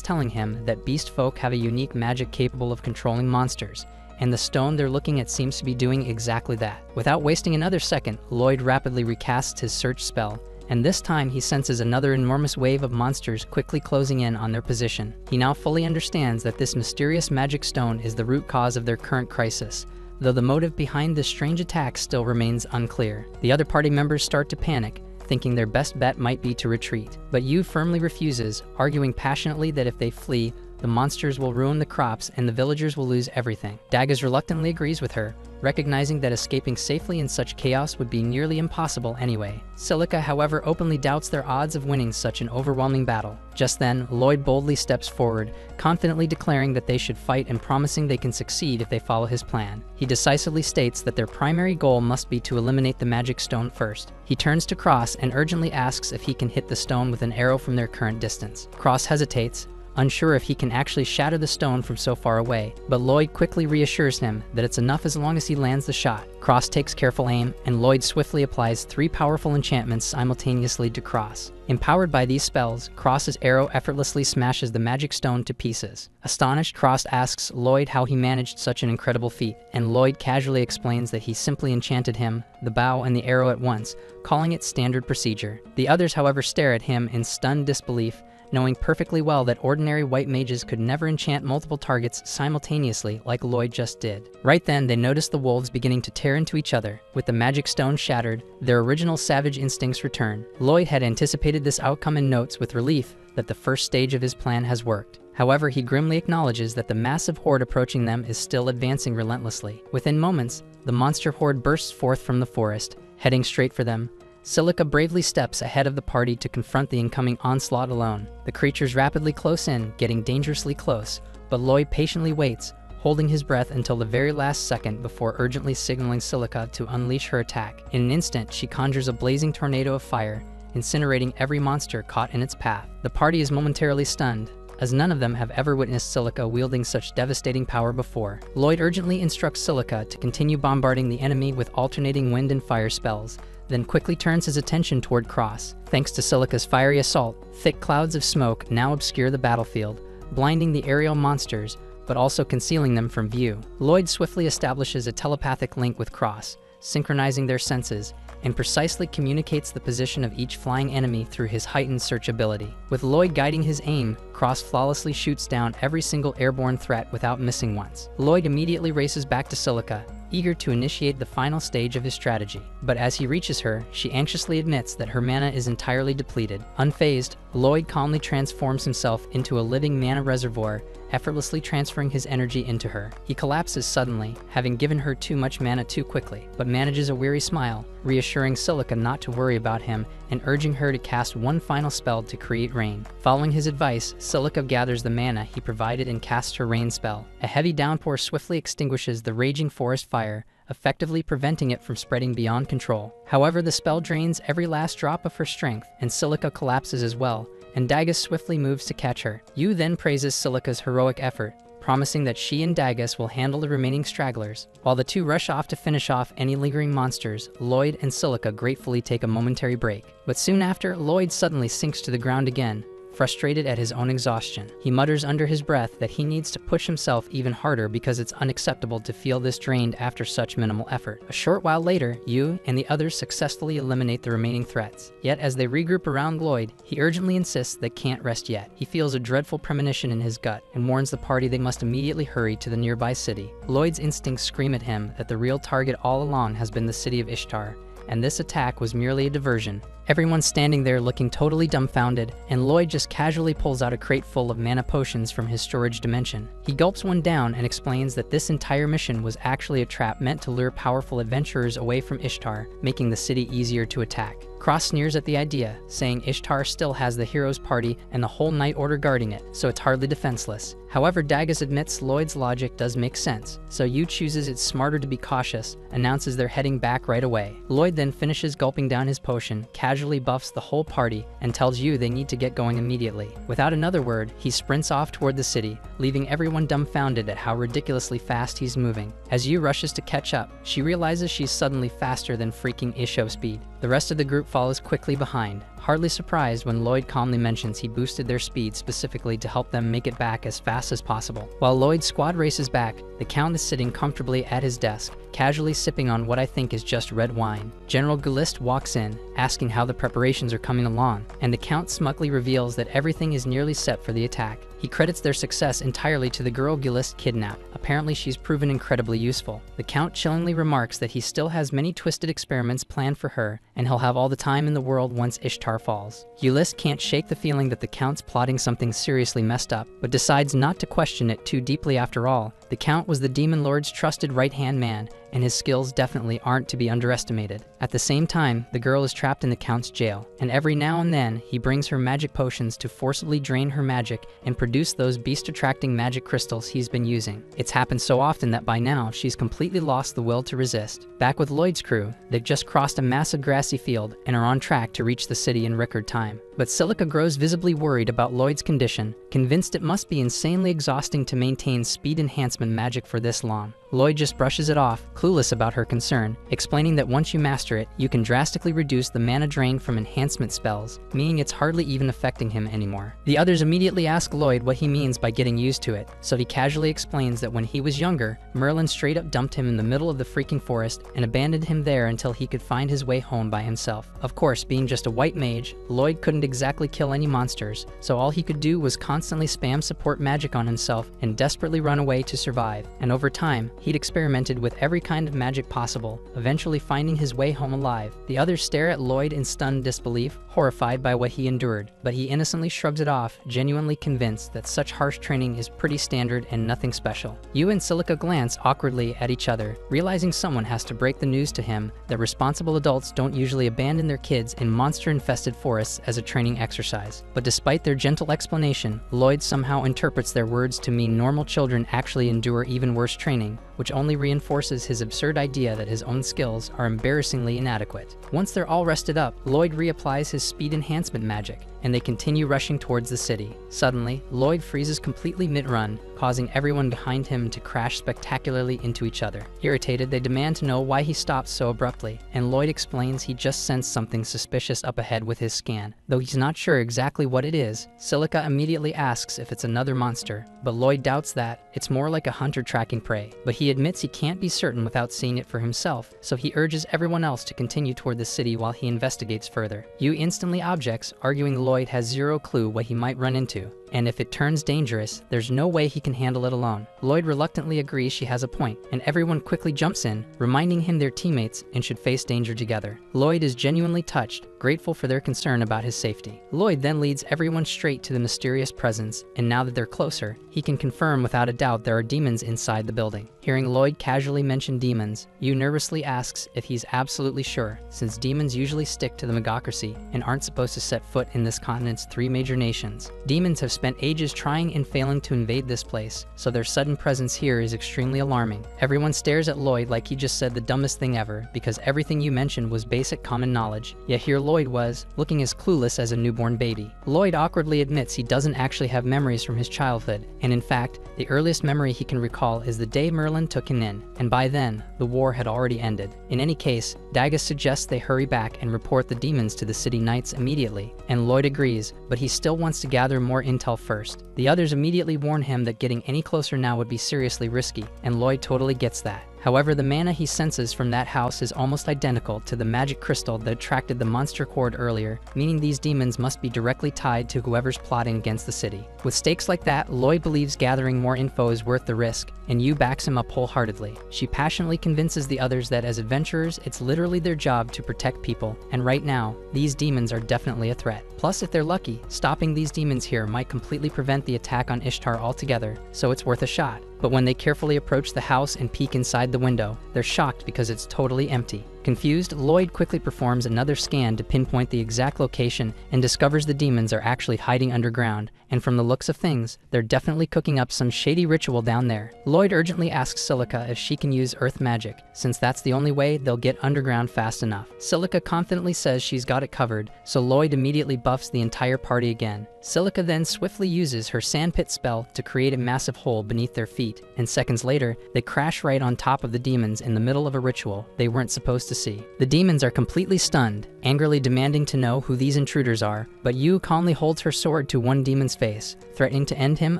telling him that beast folk have a unique magic capable of controlling monsters, and the stone they're looking at seems to be doing exactly that. Without wasting another second, Lloyd rapidly recasts his search spell, and this time he senses another enormous wave of monsters quickly closing in on their position. He now fully understands that this mysterious magic stone is the root cause of their current crisis, though the motive behind this strange attack still remains unclear. The other party members start to panic, thinking their best bet might be to retreat, but Yu firmly refuses, arguing passionately that if they flee, the monsters will ruin the crops and the villagers will lose everything. Dagus reluctantly agrees with her, recognizing that escaping safely in such chaos would be nearly impossible anyway. Silica, however, openly doubts their odds of winning such an overwhelming battle. Just then, Lloyd boldly steps forward, confidently declaring that they should fight and promising they can succeed if they follow his plan. He decisively states that their primary goal must be to eliminate the magic stone first. He turns to Cross and urgently asks if he can hit the stone with an arrow from their current distance. Cross hesitates, unsure if he can actually shatter the stone from so far away, but Lloyd quickly reassures him that it's enough as long as he lands the shot. Cross takes careful aim, and Lloyd swiftly applies 3 powerful enchantments simultaneously to Cross. Empowered by these spells, Cross's arrow effortlessly smashes the magic stone to pieces. Astonished, Cross asks Lloyd how he managed such an incredible feat, and Lloyd casually explains that he simply enchanted him, the bow and the arrow at once, calling it standard procedure. The others, however, stare at him in stunned disbelief, knowing perfectly well that ordinary white mages could never enchant multiple targets simultaneously like Lloyd just did. Right then, they notice the wolves beginning to tear into each other. With the magic stone shattered, their original savage instincts return. Lloyd had anticipated this outcome and notes with relief that the first stage of his plan has worked. However, he grimly acknowledges that the massive horde approaching them is still advancing relentlessly. Within moments, the monster horde bursts forth from the forest, heading straight for them, Silica bravely steps ahead of the party to confront the incoming onslaught alone. The creatures rapidly close in, getting dangerously close, but Lloyd patiently waits, holding his breath until the very last second before urgently signaling Silica to unleash her attack. In an instant, she conjures a blazing tornado of fire, incinerating every monster caught in its path. The party is momentarily stunned, as none of them have ever witnessed Silica wielding such devastating power before. Lloyd urgently instructs Silica to continue bombarding the enemy with alternating wind and fire spells, then quickly turns his attention toward Cross. Thanks to Silica's fiery assault, thick clouds of smoke now obscure the battlefield, blinding the aerial monsters, but also concealing them from view. Lloyd swiftly establishes a telepathic link with Cross, synchronizing their senses, and precisely communicates the position of each flying enemy through his heightened search ability. With Lloyd guiding his aim, Cross flawlessly shoots down every single airborne threat without missing once. Lloyd immediately races back to Silica, eager to initiate the final stage of his strategy. But as he reaches her, she anxiously admits that her mana is entirely depleted. Unfazed, Lloyd calmly transforms himself into a living mana reservoir, effortlessly transferring his energy into her. He collapses suddenly, having given her too much mana too quickly, but manages a weary smile, reassuring Silica not to worry about him and urging her to cast one final spell to create rain. Following his advice, Silica gathers the mana he provided and casts her rain spell. A heavy downpour swiftly extinguishes the raging forest fire, effectively preventing it from spreading beyond control. However, the spell drains every last drop of her strength, and Silica collapses as well, and Dagus swiftly moves to catch her. Yu then praises Silica's heroic effort, promising that she and Dagus will handle the remaining stragglers. While the two rush off to finish off any lingering monsters, Lloyd and Silica gratefully take a momentary break. But soon after, Lloyd suddenly sinks to the ground again, frustrated at his own exhaustion. He mutters under his breath that he needs to push himself even harder because it's unacceptable to feel this drained after such minimal effort. A short while later, Yu and the others successfully eliminate the remaining threats. Yet as they regroup around Lloyd, he urgently insists they can't rest yet. He feels a dreadful premonition in his gut and warns the party they must immediately hurry to the nearby city. Lloyd's instincts scream at him that the real target all along has been the city of Ishtar, and this attack was merely a diversion. Everyone's standing there looking totally dumbfounded, and Lloyd just casually pulls out a crate full of mana potions from his storage dimension. He gulps one down and explains that this entire mission was actually a trap meant to lure powerful adventurers away from Ishtar, making the city easier to attack. Cross sneers at the idea, saying Ishtar still has the Heroes Party and the whole Night Order guarding it, so it's hardly defenseless. However, Dagus admits Lloyd's logic does make sense, so Yu chooses it's smarter to be cautious, announces they're heading back right away. Lloyd then finishes gulping down his potion, casually buffs the whole party, and tells Yu they need to get going immediately. Without another word, he sprints off toward the city, leaving everyone dumbfounded at how ridiculously fast he's moving. As Yu rushes to catch up, she realizes she's suddenly faster than freaking Isho speed. The rest of the group follows quickly behind, hardly surprised when Lloyd calmly mentions he boosted their speed specifically to help them make it back as fast as possible. While Lloyd's squad races back, the Count is sitting comfortably at his desk, casually sipping on what I think is just red wine. General Gulist walks in, asking how the preparations are coming along, and the Count smugly reveals that everything is nearly set for the attack. He credits their success entirely to the girl Gulist kidnapped. Apparently she's proven incredibly useful. The Count chillingly remarks that he still has many twisted experiments planned for her, and he'll have all the time in the world once Ishtar falls. Gulist can't shake the feeling that the Count's plotting something seriously messed up, but decides not to question it too deeply after all. The Count was the Demon Lord's trusted right-hand man, and his skills definitely aren't to be underestimated. At the same time, the girl is trapped in the Count's jail, and every now and then he brings her magic potions to forcibly drain her magic and produce those beast-attracting magic crystals he's been using. It's happened so often that by now she's completely lost the will to resist. Back with Lloyd's crew, they've just crossed a massive grassy field and are on track to reach the city in record time. But Silica grows visibly worried about Lloyd's condition, convinced it must be insanely exhausting to maintain speed enhancement magic for this long. Lloyd just brushes it off, clueless about her concern, explaining that once you master it, you can drastically reduce the mana drain from enhancement spells, meaning it's hardly even affecting him anymore. The others immediately ask Lloyd what he means by getting used to it, so he casually explains that when he was younger, Merlin straight up dumped him in the middle of the freaking forest and abandoned him there until he could find his way home by himself. Of course, being just a white mage, Lloyd couldn't exactly kill any monsters, so all he could do was constantly spam support magic on himself and desperately run away to survive, and over time, He'd experimented with every kind of magic possible, eventually finding his way home alive. The others stare at Lloyd in stunned disbelief, horrified by what he endured, but he innocently shrugs it off, genuinely convinced that such harsh training is pretty standard and nothing special. Yu and Silica glance awkwardly at each other, realizing someone has to break the news to him that responsible adults don't usually abandon their kids in monster-infested forests as a training exercise. But despite their gentle explanation, Lloyd somehow interprets their words to mean normal children actually endure even worse training, which only reinforces his absurd idea that his own skills are embarrassingly inadequate. Once they're all rested up, Lloyd reapplies his speed enhancement magic, and they continue rushing towards the city. Suddenly, Lloyd freezes completely mid-run, causing everyone behind him to crash spectacularly into each other. Irritated, they demand to know why he stopped so abruptly, and Lloyd explains he just sensed something suspicious up ahead with his scan. Though he's not sure exactly what it is, Silica immediately asks if it's another monster, but Lloyd doubts that. It's more like a hunter tracking prey, but he admits he can't be certain without seeing it for himself, so he urges everyone else to continue toward the city while he investigates further. Yu instantly objects, arguing Lloyd has zero clue what he might run into, and if it turns dangerous, there's no way he can handle it alone. Lloyd reluctantly agrees she has a point, and everyone quickly jumps in, reminding him they're teammates and should face danger together. Lloyd is genuinely touched, grateful for their concern about his safety. Lloyd then leads everyone straight to the mysterious presence, and now that they're closer, he can confirm without a doubt there are demons inside the building. Hearing Lloyd casually mention demons, Yu nervously asks if he's absolutely sure, since demons usually stick to the megocracy and aren't supposed to set foot in this continent's 3 major nations. Demons have spent ages trying and failing to invade this place, so their sudden presence here is extremely alarming. Everyone stares at Lloyd like he just said the dumbest thing ever, because everything you mentioned was basic common knowledge, yet here Lloyd was, looking as clueless as a newborn baby. Lloyd awkwardly admits he doesn't actually have memories from his childhood, and in fact, the earliest memory he can recall is the day Merlin took him in, and by then, the war had already ended. In any case, Dagus suggests they hurry back and report the demons to the city knights immediately, and Lloyd agrees, but he still wants to gather more intel first. The others immediately warn him that getting any closer now would be seriously risky, and Lloyd totally gets that. However, the mana he senses from that house is almost identical to the magic crystal that attracted the monster horde earlier, meaning these demons must be directly tied to whoever's plotting against the city. With stakes like that, Lloyd believes gathering more info is worth the risk, and Yu backs him up wholeheartedly. She passionately convinces the others that as adventurers, it's literally their job to protect people, and right now, these demons are definitely a threat. Plus, if they're lucky, stopping these demons here might completely prevent the attack on Ishtar altogether, so it's worth a shot. But when they carefully approach the house and peek inside the window, they're shocked because it's totally empty. Confused, Lloyd quickly performs another scan to pinpoint the exact location and discovers the demons are actually hiding underground, and from the looks of things, they're definitely cooking up some shady ritual down there. Lloyd urgently asks Silica if she can use earth magic, since that's the only way they'll get underground fast enough. Silica confidently says she's got it covered, so Lloyd immediately buffs the entire party again. Silica then swiftly uses her sandpit spell to create a massive hole beneath their feet, and seconds later, they crash right on top of the demons in the middle of a ritual they weren't supposed to see. The demons are completely stunned, angrily demanding to know who these intruders are, but Yu calmly holds her sword to one demon's face, threatening to end him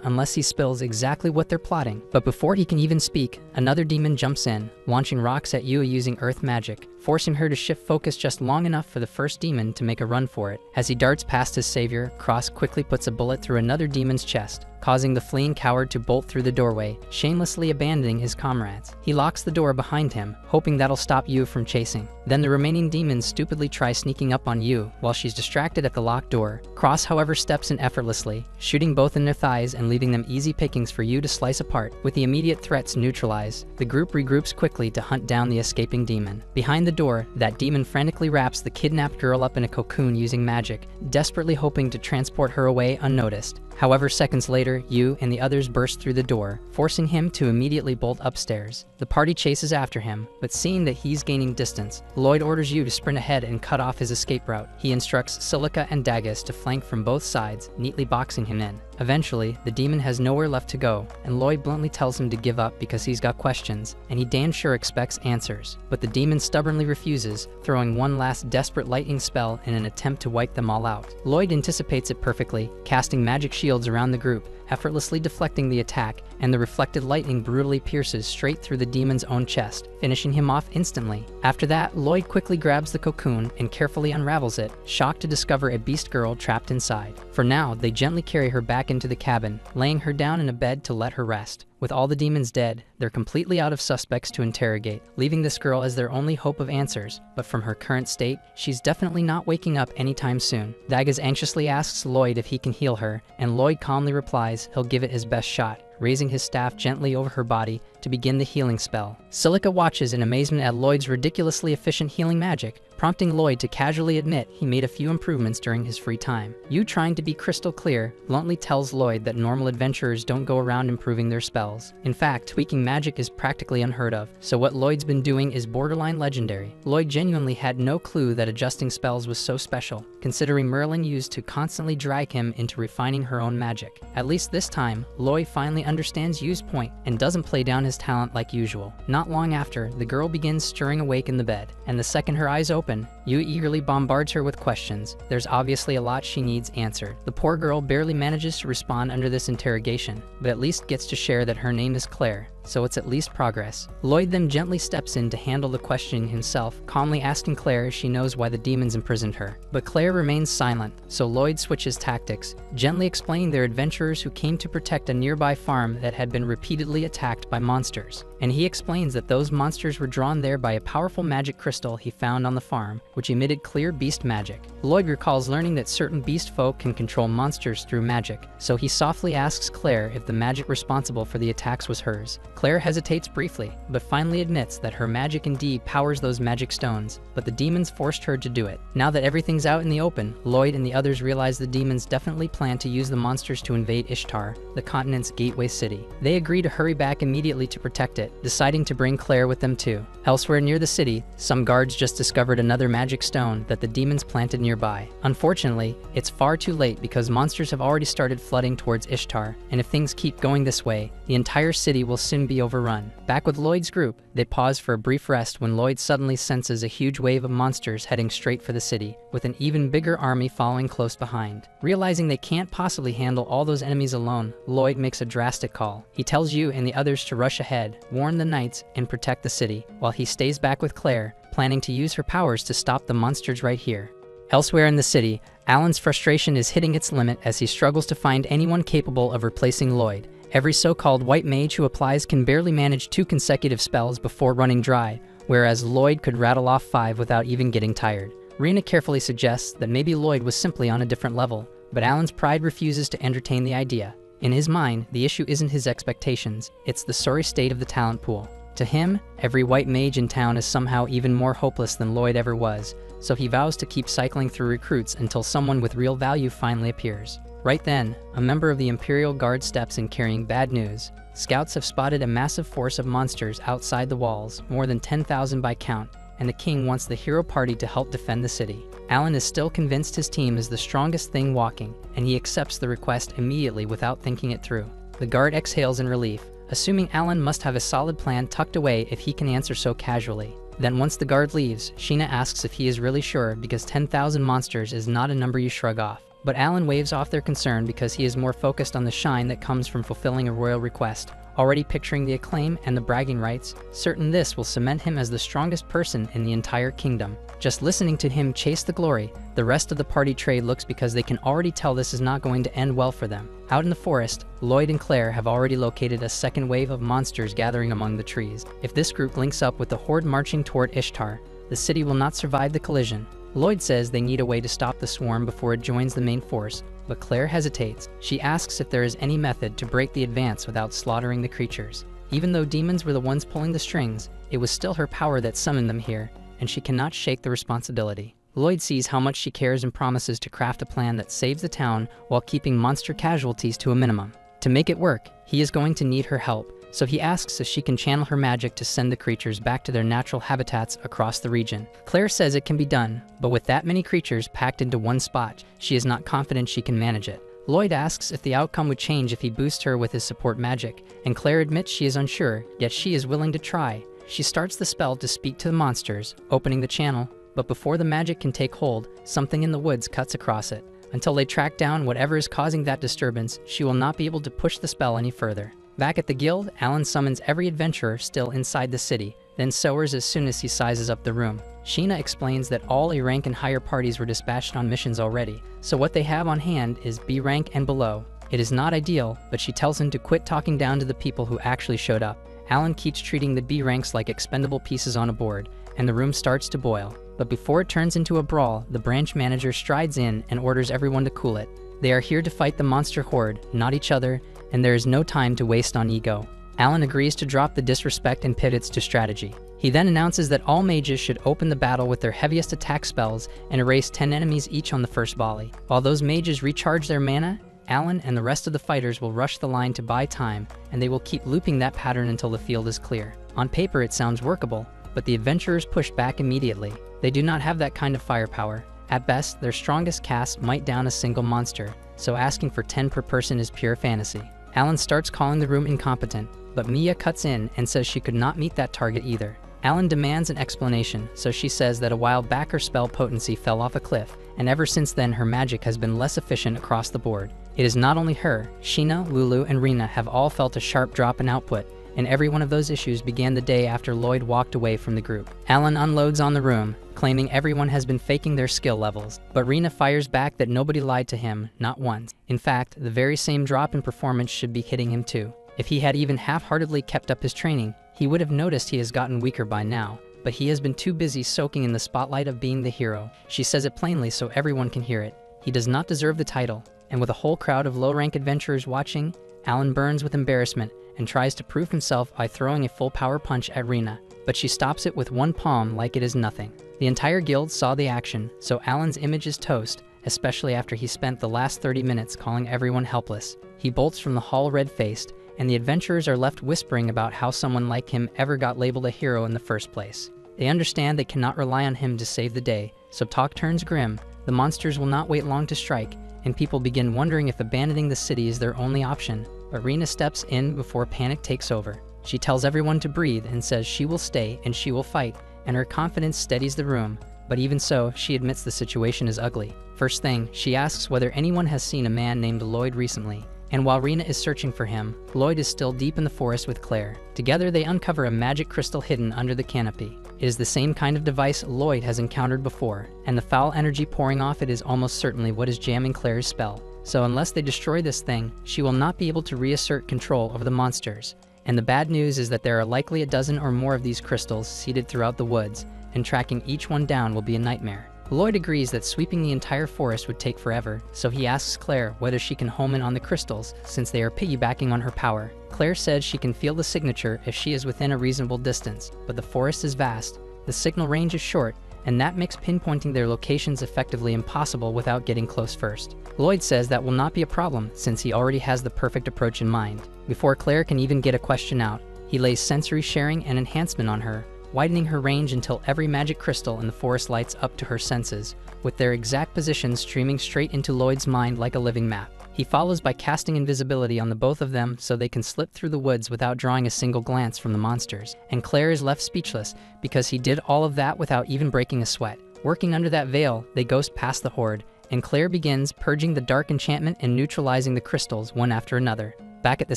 unless he spills exactly what they're plotting. But before he can even speak, another demon jumps in, launching rocks at Yu using earth magic, forcing her to shift focus just long enough for the first demon to make a run for it. As he darts past his savior, Cross quickly puts a bullet through another demon's chest, causing the fleeing coward to bolt through the doorway, shamelessly abandoning his comrades. He locks the door behind him, hoping that'll stop Yu from chasing. Then the remaining demons stupidly try sneaking up on Yu while she's distracted at the locked door. Cross, however, steps in effortlessly, shooting both in their thighs and leaving them easy pickings for Yu to slice apart. With the immediate threats neutralized, the group regroups quickly to hunt down the escaping demon. Behind the door, that demon frantically wraps the kidnapped girl up in a cocoon using magic, desperately hoping to transport her away unnoticed. However, seconds later, Yu and the others burst through the door, forcing him to immediately bolt upstairs. The party chases after him, but seeing that he's gaining distance, Lloyd orders Yu to sprint ahead and cut off his escape route. He instructs Silica and Dagus to flank from both sides, neatly boxing him in. Eventually, the demon has nowhere left to go, and Lloyd bluntly tells him to give up because he's got questions, and he damn sure expects answers. But the demon stubbornly refuses, throwing one last desperate lightning spell in an attempt to wipe them all out. Lloyd anticipates it perfectly, casting magic shields around the group, effortlessly deflecting the attack, and the reflected lightning brutally pierces straight through the demon's own chest, finishing him off instantly. After that, Lloyd quickly grabs the cocoon and carefully unravels it, shocked to discover a beast girl trapped inside. For now, they gently carry her back into the cabin, laying her down in a bed to let her rest. With all the demons dead, they're completely out of suspects to interrogate, leaving this girl as their only hope of answers. But from her current state, she's definitely not waking up anytime soon. Dagas anxiously asks Lloyd if he can heal her, and Lloyd calmly replies he'll give it his best shot, raising his staff gently over her body to begin the healing spell. Silica watches in amazement at Lloyd's ridiculously efficient healing magic, prompting Lloyd to casually admit he made a few improvements during his free time. Yu, trying to be crystal clear, bluntly tells Lloyd that normal adventurers don't go around improving their spells. In fact, tweaking magic is practically unheard of, so what Lloyd's been doing is borderline legendary. Lloyd genuinely had no clue that adjusting spells was so special, considering Merlin used to constantly drag him into refining her own magic. At least this time, Lloyd finally understands Yu's point and doesn't play down his talent like usual. Not long after, the girl begins stirring awake in the bed, and the second her eyes open, Yu eagerly bombards her with questions. There's obviously a lot she needs answered. The poor girl barely manages to respond under this interrogation, but at least gets to share that her name is Claire, so it's at least progress. Lloyd then gently steps in to handle the questioning himself, calmly asking Claire if she knows why the demons imprisoned her. But Claire remains silent, so Lloyd switches tactics, gently explaining they're adventurers who came to protect a nearby farm that had been repeatedly attacked by monsters. And he explains that those monsters were drawn there by a powerful magic crystal he found on the farm, which emitted clear beast magic. Lloyd recalls learning that certain beast folk can control monsters through magic, so he softly asks Claire if the magic responsible for the attacks was hers. Claire hesitates briefly, but finally admits that her magic indeed powers those magic stones, but the demons forced her to do it. Now that everything's out in the open, Lloyd and the others realize the demons definitely plan to use the monsters to invade Ishtar, the continent's gateway city. They agree to hurry back immediately to protect it, deciding to bring Claire with them too. Elsewhere near the city, some guards just discovered another magic stone that the demons planted nearby. Unfortunately, it's far too late because monsters have already started flooding towards Ishtar, and if things keep going this way, the entire city will soon be overrun. Back with Lloyd's group, they pause for a brief rest when Lloyd suddenly senses a huge wave of monsters heading straight for the city, with an even bigger army following close behind. Realizing they can't possibly handle all those enemies alone, Lloyd makes a drastic call. He tells Yu and the others to rush ahead, warn the knights, and protect the city, while he stays back with Claire, planning to use her powers to stop the monsters right here. Elsewhere in the city, Alan's frustration is hitting its limit as he struggles to find anyone capable of replacing Lloyd. Every so-called white mage who applies can barely manage 2 consecutive spells before running dry, whereas Lloyd could rattle off 5 without even getting tired. Rena carefully suggests that maybe Lloyd was simply on a different level, but Alan's pride refuses to entertain the idea. In his mind, the issue isn't his expectations, it's the sorry state of the talent pool. To him, every white mage in town is somehow even more hopeless than Lloyd ever was, so he vows to keep cycling through recruits until someone with real value finally appears. Right then, a member of the Imperial Guard steps in carrying bad news. Scouts have spotted a massive force of monsters outside the walls, more than 10,000 by count, and the king wants the hero party to help defend the city. Alan is still convinced his team is the strongest thing walking, and he accepts the request immediately without thinking it through. The guard exhales in relief, assuming Alan must have a solid plan tucked away if he can answer so casually. Then once the guard leaves, Sheena asks if he is really sure because 10,000 monsters is not a number you shrug off. But Alan waves off their concern because he is more focused on the shine that comes from fulfilling a royal request, already picturing the acclaim and the bragging rights, certain this will cement him as the strongest person in the entire kingdom. Just listening to him chase the glory, the rest of the party trade looks because they can already tell this is not going to end well for them. Out in the forest, Lloyd and Claire have already located a second wave of monsters gathering among the trees. If this group links up with the horde marching toward Ishtar, the city will not survive the collision. Lloyd says they need a way to stop the swarm before it joins the main force, but Claire hesitates. She asks if there is any method to break the advance without slaughtering the creatures. Even though demons were the ones pulling the strings, it was still her power that summoned them here, and she cannot shake the responsibility. Lloyd sees how much she cares and promises to craft a plan that saves the town while keeping monster casualties to a minimum. To make it work, he is going to need her help, so he asks if she can channel her magic to send the creatures back to their natural habitats across the region. Claire says it can be done, but with that many creatures packed into one spot, she is not confident she can manage it. Lloyd asks if the outcome would change if he boosts her with his support magic, and Claire admits she is unsure, yet she is willing to try. She starts the spell to speak to the monsters, opening the channel, but before the magic can take hold, something in the woods cuts across it. Until they track down whatever is causing that disturbance, she will not be able to push the spell any further. Back at the guild, Alan summons every adventurer still inside the city, then soars as soon as he sizes up the room. Sheena explains that all A rank and higher parties were dispatched on missions already, so what they have on hand is B rank and below. It is not ideal, but she tells him to quit talking down to the people who actually showed up. Alan keeps treating the B ranks like expendable pieces on a board, and the room starts to boil. But before it turns into a brawl, the branch manager strides in and orders everyone to cool it. They are here to fight the monster horde, not each other, and there is no time to waste on ego. Alan agrees to drop the disrespect and pivots to strategy. He then announces that all mages should open the battle with their heaviest attack spells and erase 10 enemies each on the first volley. While those mages recharge their mana, Alan and the rest of the fighters will rush the line to buy time, and they will keep looping that pattern until the field is clear. On paper it sounds workable, but the adventurers push back immediately. They do not have that kind of firepower. At best, their strongest cast might down a single monster, so asking for 10 per person is pure fantasy. Alan starts calling the room incompetent, but Mia cuts in and says she could not meet that target either. Alan demands an explanation, so she says that a while back her spell potency fell off a cliff, and ever since then her magic has been less efficient across the board. It is not only her, Sheena, Lulu, and Rena have all felt a sharp drop in output, and every one of those issues began the day after Lloyd walked away from the group. Alan unloads on the room, claiming everyone has been faking their skill levels, but Rena fires back that nobody lied to him, not once. In fact, the very same drop in performance should be hitting him too. If he had even half-heartedly kept up his training, he would have noticed he has gotten weaker by now, but he has been too busy soaking in the spotlight of being the hero. She says it plainly so everyone can hear it. He does not deserve the title, and with a whole crowd of low-rank adventurers watching, Alan burns with embarrassment and tries to prove himself by throwing a full power punch at Rena, but she stops it with one palm like it is nothing. The entire guild saw the action, so Alan's image is toast, especially after he spent the last 30 minutes calling everyone helpless. He bolts from the hall red-faced, and the adventurers are left whispering about how someone like him ever got labeled a hero in the first place. They understand they cannot rely on him to save the day, so talk turns grim, the monsters will not wait long to strike, and people begin wondering if abandoning the city is their only option. But Rena steps in before panic takes over. She tells everyone to breathe and says she will stay and she will fight, and her confidence steadies the room, but even so, she admits the situation is ugly. First thing, she asks whether anyone has seen a man named Lloyd recently. And while Rena is searching for him, Lloyd is still deep in the forest with Claire. Together they uncover a magic crystal hidden under the canopy. It is the same kind of device Lloyd has encountered before, and the foul energy pouring off it is almost certainly what is jamming Claire's spell. So unless they destroy this thing, she will not be able to reassert control over the monsters. And the bad news is that there are likely a dozen or more of these crystals seeded throughout the woods, and tracking each one down will be a nightmare. Lloyd agrees that sweeping the entire forest would take forever, so he asks Claire whether she can home in on the crystals since they are piggybacking on her power. Claire says she can feel the signature if she is within a reasonable distance, but the forest is vast, the signal range is short, and that makes pinpointing their locations effectively impossible without getting close first. Lloyd says that will not be a problem since he already has the perfect approach in mind. Before Claire can even get a question out, he lays sensory sharing and enhancement on her, widening her range until every magic crystal in the forest lights up to her senses, with their exact positions streaming straight into Lloyd's mind like a living map. He follows by casting invisibility on the both of them so they can slip through the woods without drawing a single glance from the monsters. And Claire is left speechless because he did all of that without even breaking a sweat. Working under that veil, they ghost past the horde, and Claire begins purging the dark enchantment and neutralizing the crystals one after another. Back at the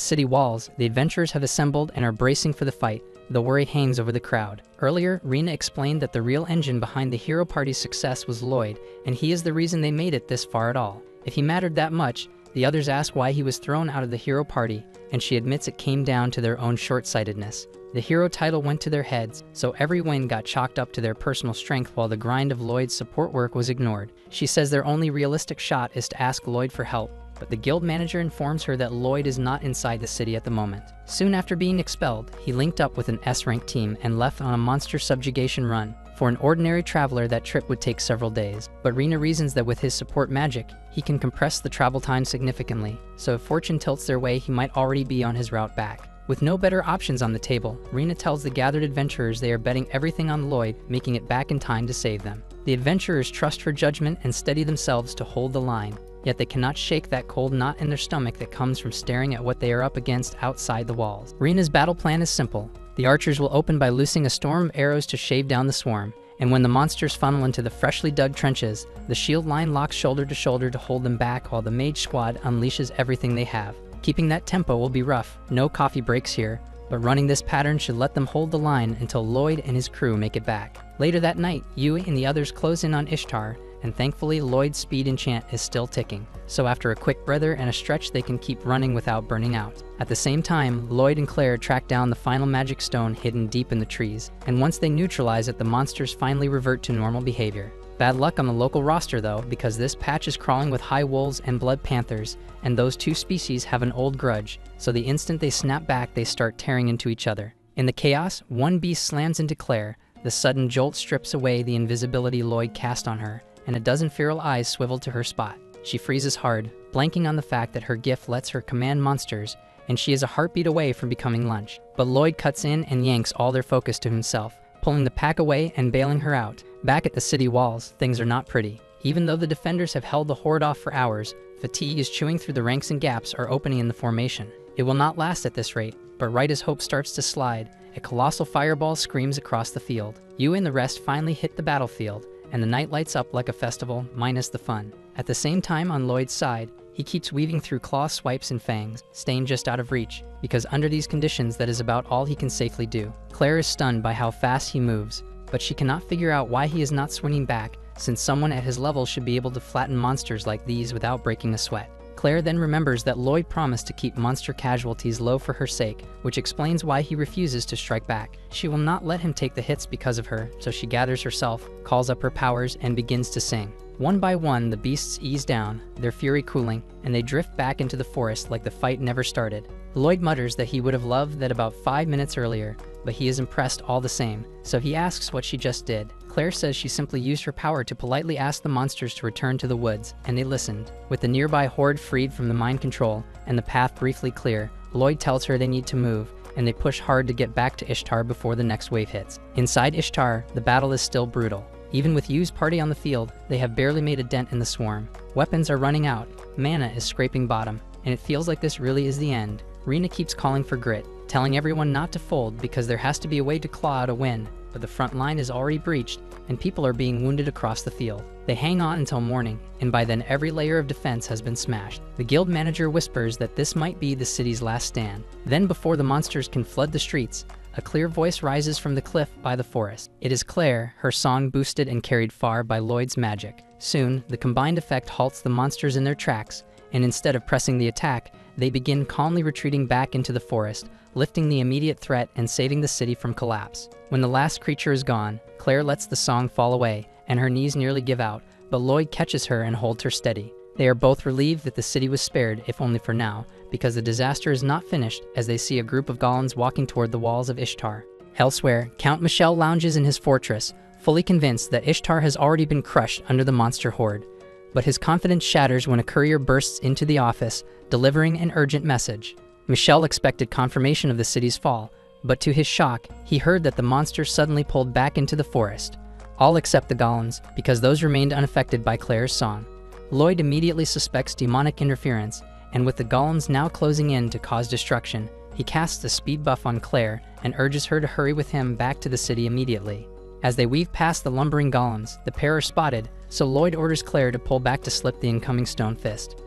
city walls, the adventurers have assembled and are bracing for the fight. The worry hangs over the crowd. Earlier, Rena explained that the real engine behind the hero party's success was Lloyd, and he is the reason they made it this far at all. If he mattered that much, the others ask why he was thrown out of the hero party, and she admits it came down to their own short-sightedness. The hero title went to their heads, so every win got chalked up to their personal strength while the grind of Lloyd's support work was ignored. She says their only realistic shot is to ask Lloyd for help, but the guild manager informs her that Lloyd is not inside the city at the moment. Soon after being expelled, he linked up with an S-rank team and left on a monster subjugation run. For an ordinary traveler, that trip would take several days, but Rena reasons that with his support magic, he can compress the travel time significantly, so if fortune tilts their way, he might already be on his route back. With no better options on the table, Rena tells the gathered adventurers they are betting everything on Lloyd, making it back in time to save them. The adventurers trust her judgment and steady themselves to hold the line, yet they cannot shake that cold knot in their stomach that comes from staring at what they are up against outside the walls. Rena's battle plan is simple. The archers will open by loosing a storm of arrows to shave down the swarm, And when the monsters funnel into the freshly dug trenches, the shield line locks shoulder to shoulder to hold them back while the mage squad unleashes everything they have. Keeping that tempo will be rough, no coffee breaks here, but running this pattern should let them hold the line until Lloyd and his crew make it back. Later that night, Yui and the others close in on Ishtar, and thankfully Lloyd's speed enchant is still ticking, so after a quick breather and a stretch they can keep running without burning out. At the same time, Lloyd and Claire track down the final magic stone hidden deep in the trees, and once they neutralize it, the monsters finally revert to normal behavior. Bad luck on the local roster though, because this patch is crawling with high wolves and blood panthers, and those two species have an old grudge, so the instant they snap back they start tearing into each other. In the chaos, one beast slams into Claire, the sudden jolt strips away the invisibility Lloyd cast on her, and a dozen feral eyes swivel to her spot. She freezes hard, blanking on the fact that her gift lets her command monsters, and she is a heartbeat away from becoming lunch. But Lloyd cuts in and yanks all their focus to himself, pulling the pack away and bailing her out. Back at the city walls, things are not pretty. Even though the defenders have held the horde off for hours, fatigue is chewing through the ranks and gaps are opening in the formation. It will not last at this rate, but right as hope starts to slide, a colossal fireball screams across the field. You and the rest finally hit the battlefield, and the night lights up like a festival, minus the fun. At the same time, on Lloyd's side, he keeps weaving through claw swipes and fangs, staying just out of reach, because under these conditions that is about all he can safely do. Claire is stunned by how fast he moves, but she cannot figure out why he is not swinging back, since someone at his level should be able to flatten monsters like these without breaking a sweat. Claire then remembers that Lloyd promised to keep monster casualties low for her sake, which explains why he refuses to strike back. She will not let him take the hits because of her, so she gathers herself, calls up her powers, and begins to sing. One by one, the beasts ease down, their fury cooling, and they drift back into the forest like the fight never started. Lloyd mutters that he would have loved that about 5 minutes earlier, but he is impressed all the same, so he asks what she just did. Claire says she simply used her power to politely ask the monsters to return to the woods, and they listened. With the nearby horde freed from the mind control and the path briefly clear, Lloyd tells her they need to move, and they push hard to get back to Ishtar before the next wave hits. Inside Ishtar, the battle is still brutal. Even with Yu's party on the field, they have barely made a dent in the swarm. Weapons are running out, mana is scraping bottom, and it feels like this really is the end. Rena keeps calling for grit, telling everyone not to fold because there has to be a way to claw out a win, but the front line is already breached, and people are being wounded across the field. They hang on until morning, and by then every layer of defense has been smashed. The guild manager whispers that this might be the city's last stand. Then before the monsters can flood the streets, a clear voice rises from the cliff by the forest. It is Claire, her song boosted and carried far by Lloyd's magic. Soon, the combined effect halts the monsters in their tracks, and instead of pressing the attack, they begin calmly retreating back into the forest, lifting the immediate threat and saving the city from collapse. When the last creature is gone, Claire lets the song fall away, and her knees nearly give out, but Lloyd catches her and holds her steady. They are both relieved that the city was spared, if only for now, because the disaster is not finished as they see a group of golems walking toward the walls of Ishtar. Elsewhere, Count Michel lounges in his fortress, fully convinced that Ishtar has already been crushed under the monster horde. But his confidence shatters when a courier bursts into the office, delivering an urgent message. Michel expected confirmation of the city's fall, but to his shock, he heard that the monsters suddenly pulled back into the forest. All except the golems, because those remained unaffected by Claire's song. Lloyd immediately suspects demonic interference, and with the golems now closing in to cause destruction, he casts a speed buff on Claire and urges her to hurry with him back to the city immediately. As they weave past the lumbering golems, the pair are spotted, so Lloyd orders Claire to pull back to slip the incoming stone fist.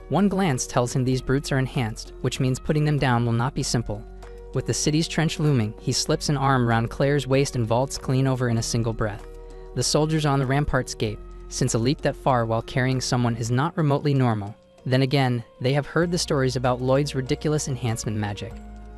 One glance tells him these brutes are enhanced, which means putting them down will not be simple. With the city's trench looming, he slips an arm around Claire's waist and vaults clean over in a single breath. The soldiers on the ramparts gape, since a leap that far while carrying someone is not remotely normal. Then again, they have heard the stories about Lloyd's ridiculous enhancement magic.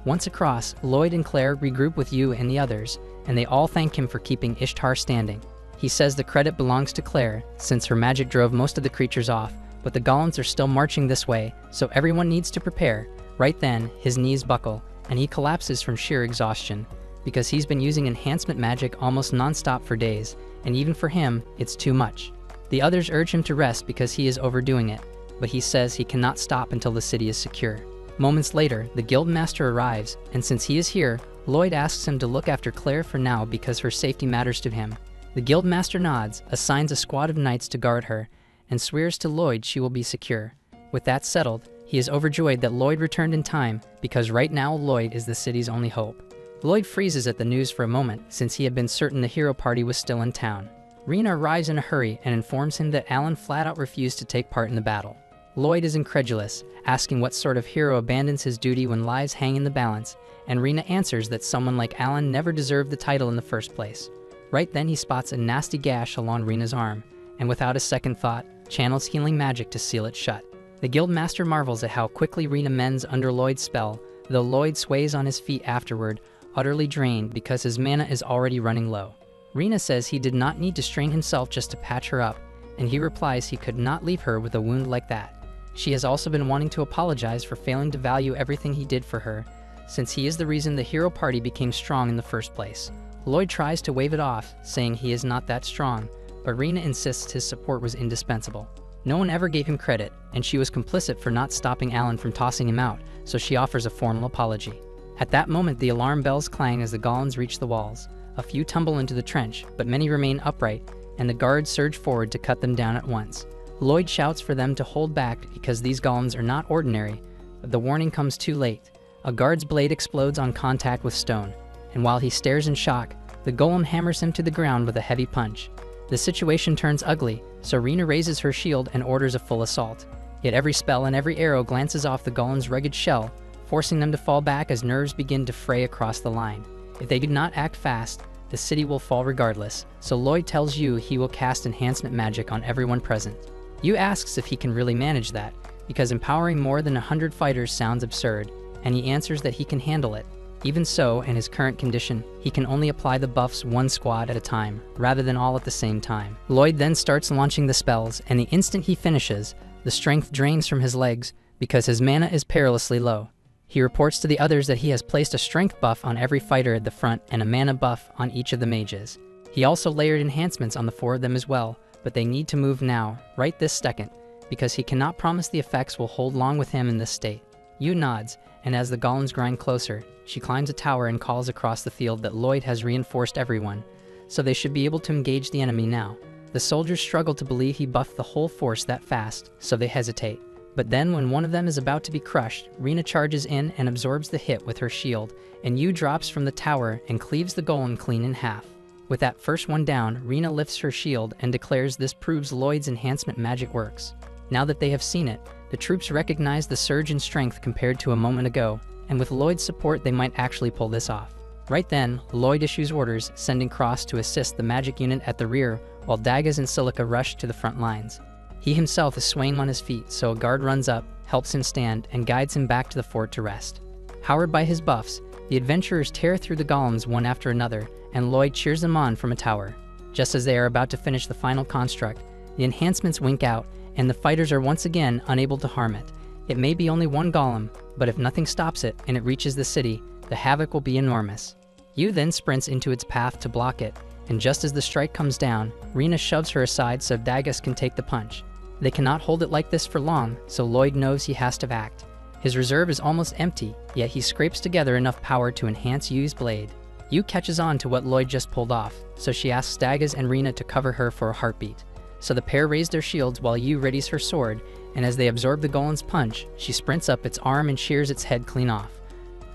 Once across, Lloyd and Claire regroup with Yu and the others, and they all thank him for keeping Ishtar standing. He says the credit belongs to Claire, since her magic drove most of the creatures off, but the golems are still marching this way, so everyone needs to prepare. Right then, his knees buckle, and he collapses from sheer exhaustion, because he's been using enhancement magic almost non-stop for days, and even for him, it's too much. The others urge him to rest because he is overdoing it, but he says he cannot stop until the city is secure. Moments later, the guildmaster arrives, and since he is here, Lloyd asks him to look after Claire for now because her safety matters to him. The guildmaster nods, assigns a squad of knights to guard her, and swears to Lloyd she will be secure. With that settled, he is overjoyed that Lloyd returned in time because right now Lloyd is the city's only hope. Lloyd freezes at the news for a moment, since he had been certain the hero party was still in town. Rena arrives in a hurry and informs him that Alan flat out refused to take part in the battle. Lloyd is incredulous, asking what sort of hero abandons his duty when lives hang in the balance, and Rena answers that someone like Alan never deserved the title in the first place. Right then he spots a nasty gash along Rena's arm, and without a second thought, channels healing magic to seal it shut. The guildmaster marvels at how quickly Rena mends under Lloyd's spell, though Lloyd sways on his feet afterward, utterly drained because his mana is already running low. Rena says he did not need to strain himself just to patch her up, and he replies he could not leave her with a wound like that. She has also been wanting to apologize for failing to value everything he did for her, since he is the reason the hero party became strong in the first place. Lloyd tries to wave it off, saying he is not that strong, but Rena insists his support was indispensable. No one ever gave him credit, and she was complicit for not stopping Alan from tossing him out, so she offers a formal apology. At that moment, the alarm bells clang as the golems reach the walls. A few tumble into the trench, but many remain upright, and the guards surge forward to cut them down at once. Lloyd shouts for them to hold back because these golems are not ordinary, but the warning comes too late. A guard's blade explodes on contact with stone, and while he stares in shock, the golem hammers him to the ground with a heavy punch. The situation turns ugly, so Rena raises her shield and orders a full assault. Yet every spell and every arrow glances off the golem's rugged shell, forcing them to fall back as nerves begin to fray across the line. If they do not act fast, the city will fall regardless, so Lloyd tells Yu he will cast enhancement magic on everyone present. Yu asks if he can really manage that, because empowering more than 100 fighters sounds absurd, and he answers that he can handle it. Even so, in his current condition, he can only apply the buffs one squad at a time, rather than all at the same time. Lloyd then starts launching the spells, and the instant he finishes, the strength drains from his legs because his mana is perilously low. He reports to the others that he has placed a strength buff on every fighter at the front and a mana buff on each of the mages. He also layered enhancements on the 4 of them as well, but they need to move now, right this second, because he cannot promise the effects will hold long with him in this state. Yu nods, and as the golems grind closer, she climbs a tower and calls across the field that Lloyd has reinforced everyone, so they should be able to engage the enemy now. The soldiers struggle to believe he buffed the whole force that fast, so they hesitate. But then when one of them is about to be crushed, Rena charges in and absorbs the hit with her shield, and Yu drops from the tower and cleaves the golem clean in half. With that first one down, Rena lifts her shield and declares this proves Lloyd's enhancement magic works. Now that they have seen it, the troops recognize the surge in strength compared to a moment ago, and with Lloyd's support they might actually pull this off. Right then, Lloyd issues orders, sending Cross to assist the magic unit at the rear, while Daggers and Silica rush to the front lines. He himself is swaying on his feet, so a guard runs up, helps him stand, and guides him back to the fort to rest. Powered by his buffs, the adventurers tear through the golems one after another, and Lloyd cheers them on from a tower. Just as they are about to finish the final construct, the enhancements wink out, and the fighters are once again unable to harm it. It may be only one golem, but if nothing stops it and it reaches the city, the havoc will be enormous. Yu then sprints into its path to block it, and just as the strike comes down, Rena shoves her aside so Daggers can take the punch. They cannot hold it like this for long, so Lloyd knows he has to act. His reserve is almost empty, yet he scrapes together enough power to enhance Yu's blade. Yu catches on to what Lloyd just pulled off, so she asks Daggers and Rena to cover her for a heartbeat. So the pair raise their shields while Yu readies her sword, and as they absorb the golem's punch, she sprints up its arm and shears its head clean off.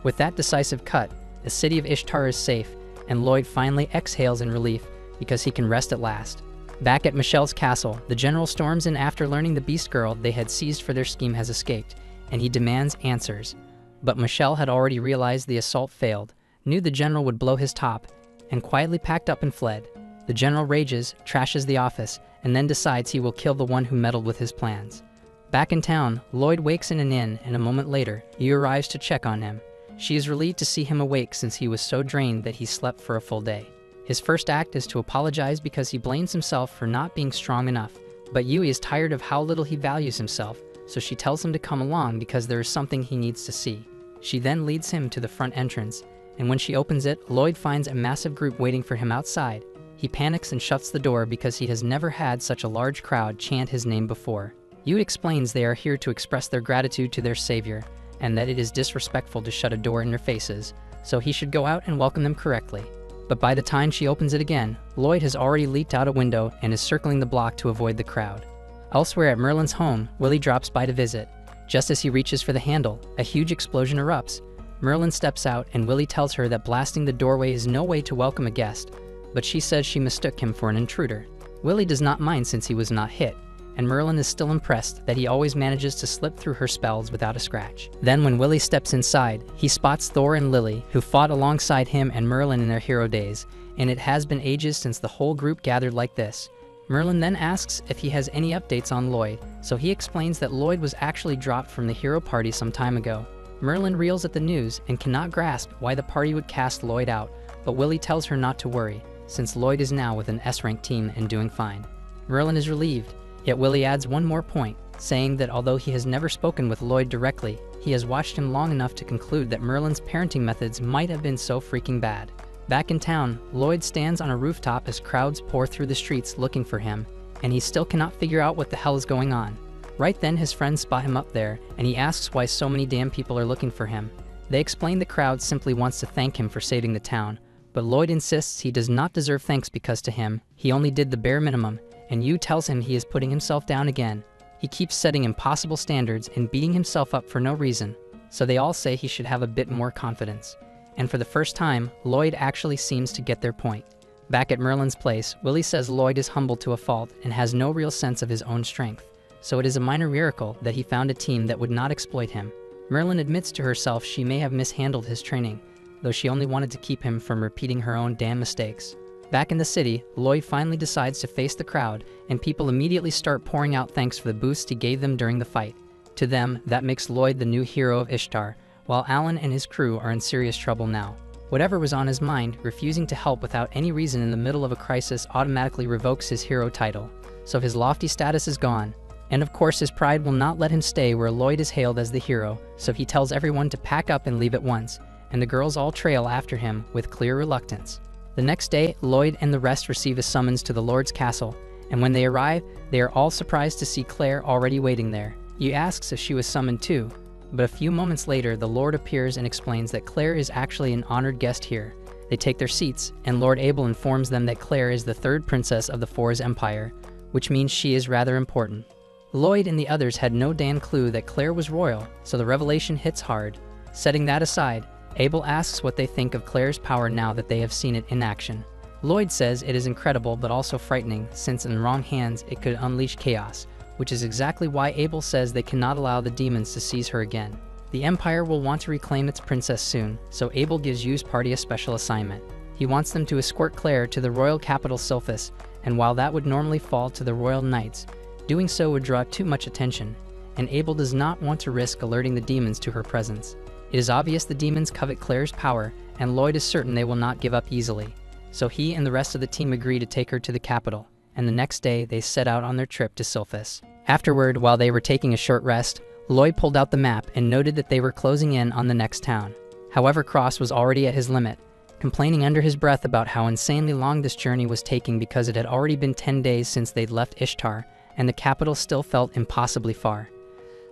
With that decisive cut, the city of Ishtar is safe, and Lloyd finally exhales in relief because he can rest at last. Back at Michelle's castle, the general storms in after learning the beast girl they had seized for their scheme has escaped, and he demands answers. But Michelle had already realized the assault failed, knew the general would blow his top, and quietly packed up and fled. The general rages, trashes the office, and then decides he will kill the one who meddled with his plans. Back in town, Lloyd wakes in an inn, and a moment later, Yu arrives to check on him. She is relieved to see him awake since he was so drained that he slept for a full day. His first act is to apologize because he blames himself for not being strong enough, but Yui is tired of how little he values himself, so she tells him to come along because there is something he needs to see. She then leads him to the front entrance, and when she opens it, Lloyd finds a massive group waiting for him outside. He panics and shuts the door because he has never had such a large crowd chant his name before. Yu explains they are here to express their gratitude to their savior, and that it is disrespectful to shut a door in their faces, so he should go out and welcome them correctly. But by the time she opens it again, Lloyd has already leaped out a window and is circling the block to avoid the crowd. Elsewhere at Merlin's home, Willie drops by to visit. Just as he reaches for the handle, a huge explosion erupts. Merlin steps out and Willie tells her that blasting the doorway is no way to welcome a guest, but she says she mistook him for an intruder. Willie does not mind since he was not hit, and Merlin is still impressed that he always manages to slip through her spells without a scratch. Then when Willie steps inside, he spots Thor and Lily, who fought alongside him and Merlin in their hero days, and it has been ages since the whole group gathered like this. Merlin then asks if he has any updates on Lloyd, so he explains that Lloyd was actually dropped from the hero party some time ago. Merlin reels at the news and cannot grasp why the party would cast Lloyd out, but Willie tells her not to worry, since Lloyd is now with an S-Rank team and doing fine. Merlin is relieved, yet Willie adds one more point, saying that although he has never spoken with Lloyd directly, he has watched him long enough to conclude that Merlin's parenting methods might have been so freaking bad. Back in town, Lloyd stands on a rooftop as crowds pour through the streets looking for him, and he still cannot figure out what the hell is going on. Right then his friends spot him up there, and he asks why so many damn people are looking for him. They explain the crowd simply wants to thank him for saving the town, but Lloyd insists he does not deserve thanks because to him, he only did the bare minimum, and Yu tells him he is putting himself down again. He keeps setting impossible standards and beating himself up for no reason, so they all say he should have a bit more confidence. And for the first time, Lloyd actually seems to get their point. Back at Merlin's place, Willie says Lloyd is humble to a fault and has no real sense of his own strength, so it is a minor miracle that he found a team that would not exploit him. Merlin admits to herself she may have mishandled his training, though she only wanted to keep him from repeating her own damn mistakes. Back in the city, Lloyd finally decides to face the crowd, and people immediately start pouring out thanks for the boost he gave them during the fight. To them, that makes Lloyd the new hero of Ishtar, while Alan and his crew are in serious trouble now. Whatever was on his mind, refusing to help without any reason in the middle of a crisis automatically revokes his hero title, so his lofty status is gone. And of course his pride will not let him stay where Lloyd is hailed as the hero, so he tells everyone to pack up and leave at once, and the girls all trail after him with clear reluctance. The next day, Lloyd and the rest receive a summons to the Lord's castle, and when they arrive, they are all surprised to see Claire already waiting there. Yu asks if she was summoned too, but a few moments later the Lord appears and explains that Claire is actually an honored guest here. They take their seats, and Lord Abel informs them that Claire is the third princess of the Four's empire, which means she is rather important. Lloyd and the others had no damn clue that Claire was royal, so the revelation hits hard. Setting that aside, Abel asks what they think of Claire's power now that they have seen it in action. Lloyd says it is incredible but also frightening, since in wrong hands it could unleash chaos, which is exactly why Abel says they cannot allow the demons to seize her again. The Empire will want to reclaim its princess soon, so Abel gives Yu's party a special assignment. He wants them to escort Claire to the royal capital Silphus, and while that would normally fall to the royal knights, doing so would draw too much attention, and Abel does not want to risk alerting the demons to her presence. It is obvious the demons covet Claire's power, and Lloyd is certain they will not give up easily, so he and the rest of the team agree to take her to the capital, and the next day they set out on their trip to Silphus. Afterward, while they were taking a short rest, Lloyd pulled out the map and noted that they were closing in on the next town. However, Cross was already at his limit, complaining under his breath about how insanely long this journey was taking because it had already been 10 days since they'd left Ishtar, and the capital still felt impossibly far.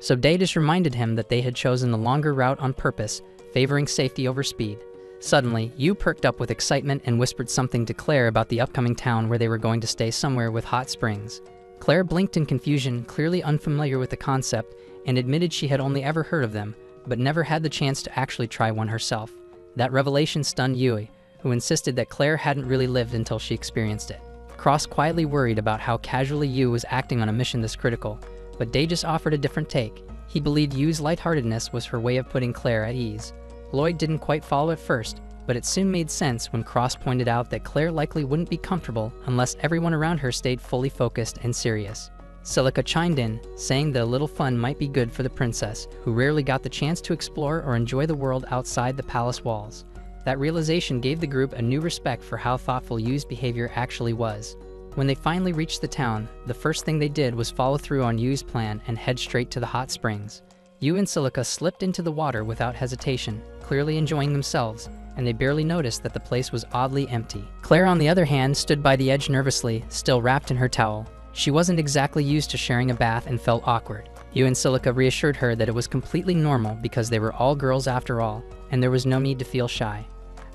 So Daedus reminded him that they had chosen the longer route on purpose, favoring safety over speed. Suddenly, Yu perked up with excitement and whispered something to Claire about the upcoming town where they were going to stay somewhere with hot springs. Claire blinked in confusion, clearly unfamiliar with the concept, and admitted she had only ever heard of them, but never had the chance to actually try one herself. That revelation stunned Yui, who insisted that Claire hadn't really lived until she experienced it. Cross quietly worried about how casually Yu was acting on a mission this critical, but Daedus offered a different take. He believed Yu's lightheartedness was her way of putting Claire at ease. Lloyd didn't quite follow at first, but it soon made sense when Cross pointed out that Claire likely wouldn't be comfortable unless everyone around her stayed fully focused and serious. Silica chimed in, saying that a little fun might be good for the princess, who rarely got the chance to explore or enjoy the world outside the palace walls. That realization gave the group a new respect for how thoughtful Yu's behavior actually was. When they finally reached the town, the first thing they did was follow through on Yu's plan and head straight to the hot springs. Yu and Silica slipped into the water without hesitation, clearly enjoying themselves, and they barely noticed that the place was oddly empty. Claire, on the other hand, stood by the edge nervously, still wrapped in her towel. She wasn't exactly used to sharing a bath and felt awkward. Yu and Silica reassured her that it was completely normal because they were all girls after all, and there was no need to feel shy.